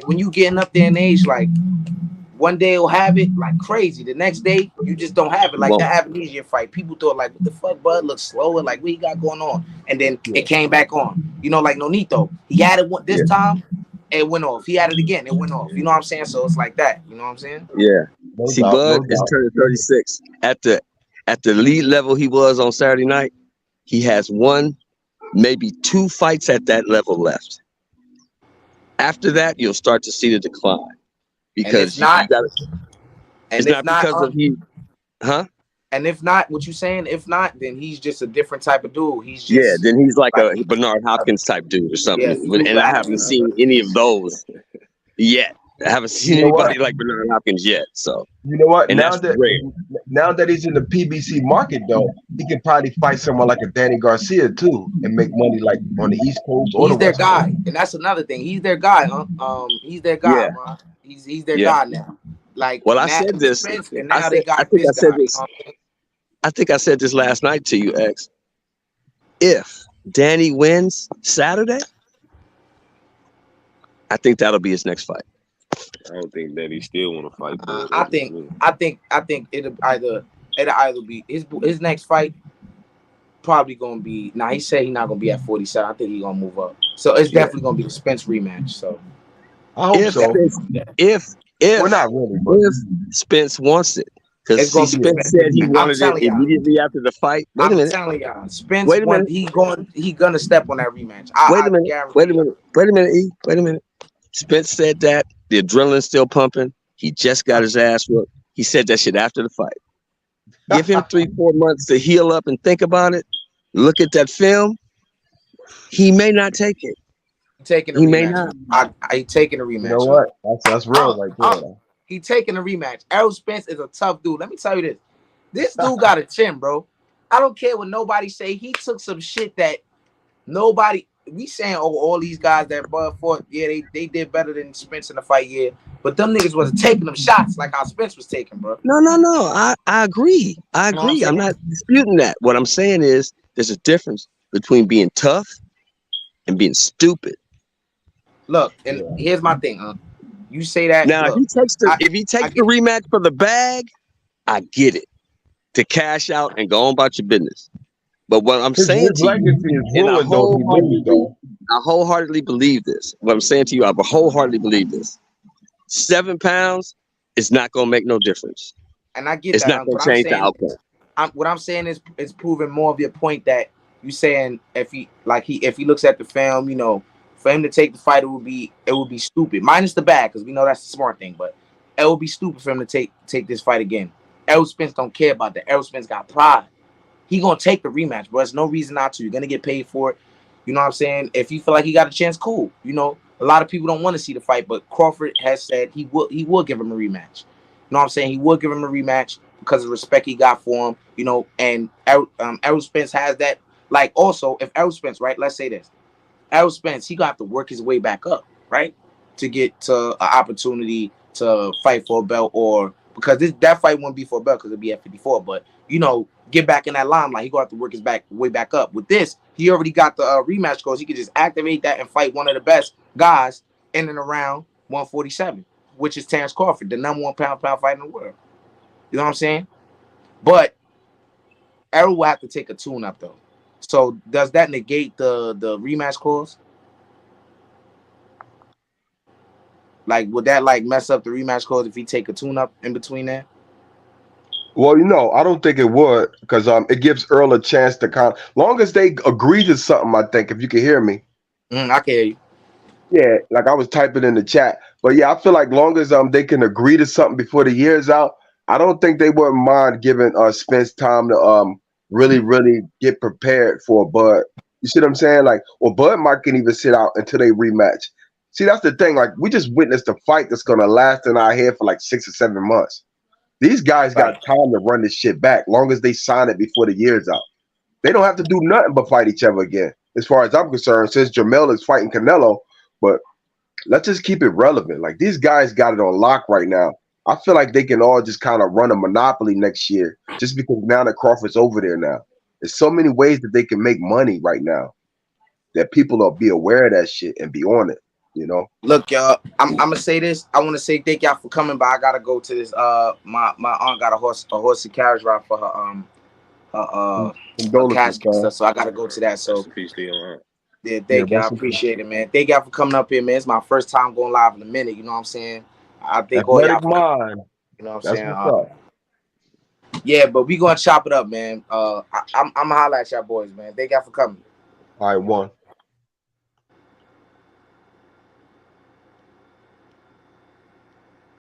when you getting up there in age, like one day he'll have it like crazy. The next day you just don't have it. Like the Avenesian fight, people thought like, what the fuck, Bud looks slower. Like what he got going on, and then it came back on. You know, like Nonito, he had it this time. It went off. He had it again. It went off. You know what I'm saying? So it's like that. You know what I'm saying? Yeah. See, Bud is turning 36. At the lead level he was on Saturday night, he has one, maybe two fights at that level left. After that, you'll start to see the decline because And if not, what you saying? If not, then he's just a different type of dude. He's just then he's like a Bernard Hopkins type dude or something. And I haven't seen any of those yet. I haven't seen anybody like Bernard Hopkins yet. So you know what? And now that he's in the PBC market, though, he can probably fight someone like a Danny Garcia too, and make money like on the East Coast or he's the West their guy, Coast. and that's another thing. He's their guy, huh? He's their guy, bro. He's their guy now. Like, well, I said this. And now they got this guy. I think I said this last night to you, X. If Danny wins Saturday, I think that'll be his next fight. I don't think that he still want to fight. I think it'll either be his next fight. Probably gonna be. Now he said he's not gonna be at 47. I think he's gonna move up. So it's definitely gonna be the Spence rematch. So I hope so. If we're not really, if Spence wants it, because Spence said he wanted it immediately after the fight. Wait a minute. I'm telling y'all, Spence. Wait a minute. He gonna step on that rematch. Wait a minute. Spence said that the adrenaline's still pumping. He just got his ass whooped. He said that shit after the fight. Give him 3-4 months to heal up and think about it. Look at that film. He may not take it. He may not. I taking a rematch. You know what? That's real right there. He taking a rematch. Errol Spence is a tough dude. Let me tell you this. This dude got a chin, bro. I don't care what nobody say. He took some shit that nobody. We saying, oh, all these guys that Bud fought, they did better than Spence in the fight, but them niggas wasn't taking them shots like how Spence was taking, bro. No. I agree. I'm not disputing that. What I'm saying is there's a difference between being tough and being stupid. Look, and here's my thing, huh? You say that now. If he takes the rematch for the bag, I get it to cash out and go on about your business. But what I'm saying to you, and I wholeheartedly believe this. What I'm saying to you, I wholeheartedly believe this. 7 pounds is not gonna make no difference, and I get it's that. not gonna change the outcome. What I'm saying is, it's proving more of your point that you saying if he looks at the film, you know, for him to take the fight, it would be stupid. Minus the bag, because we know that's the smart thing, but it would be stupid for him to take this fight again. Errol Spence don't care about that. Errol Spence got pride. He gonna take the rematch, bro. There's no reason not to. You're gonna get paid for it. You know what I'm saying? If you feel like he got a chance, cool. You know, a lot of people don't want to see the fight, but Crawford has said he will give him a rematch. You know what I'm saying? He will give him a rematch because of the respect he got for him. You know, and Errol Spence has that. Like, also, if Errol Spence, right? Let's say this. Errol Spence, he gonna have to work his way back up, right, to get to an opportunity to fight for a belt, or because that fight wouldn't be for a belt because it'd be at 54. But you know, get back in that limelight. He gonna have to work his way back up. With this, he already got the rematch goals. He could just activate that and fight one of the best guys in and around 147, which is Terence Crawford, the #1 pound fighter in the world. You know what I'm saying? But Errol will have to take a tune-up though. So does that negate the rematch clause? Like, would that like mess up the rematch clause if he take a tune-up in between there? Well, you know, I don't think it would, because it gives Earl a chance to long as they agree to something. I think, if you can hear me, I can hear you. Yeah, like I was typing in the chat, but yeah, I feel like long as they can agree to something before the year's out, I don't think they wouldn't mind giving Spence time to really get prepared for Bud. You see what I'm saying? Like, or Bud might can even sit out until they rematch. See, that's the thing. Like, we just witnessed a fight that's gonna last in our head for like 6 or 7 months. These guys got time to run this shit back, long as they sign it before the year's out. They don't have to do nothing but fight each other again, as far as I'm concerned, since Jamel is fighting Canelo. But let's just keep it relevant. Like, these guys got it on lock right now. I feel like they can all just kind of run a monopoly next year, just because now that Crawford's over there now. There's so many ways that they can make money right now that people will be aware of that shit and be on it. You know, look, y'all. I'm gonna say this. I want to say thank y'all for coming, but I gotta go to this. My aunt got a horse and carriage ride for her casket and stuff, so I gotta go to that. So yeah, thank y'all. I appreciate it, man. Thank y'all for coming up here, man. It's my first time going live in a minute. You know what I'm saying? I think all y'all. You know what I'm saying? Yeah, but we gonna chop it up, man. I'm gonna holler at y'all boys, man. Thank y'all for coming. All right, one.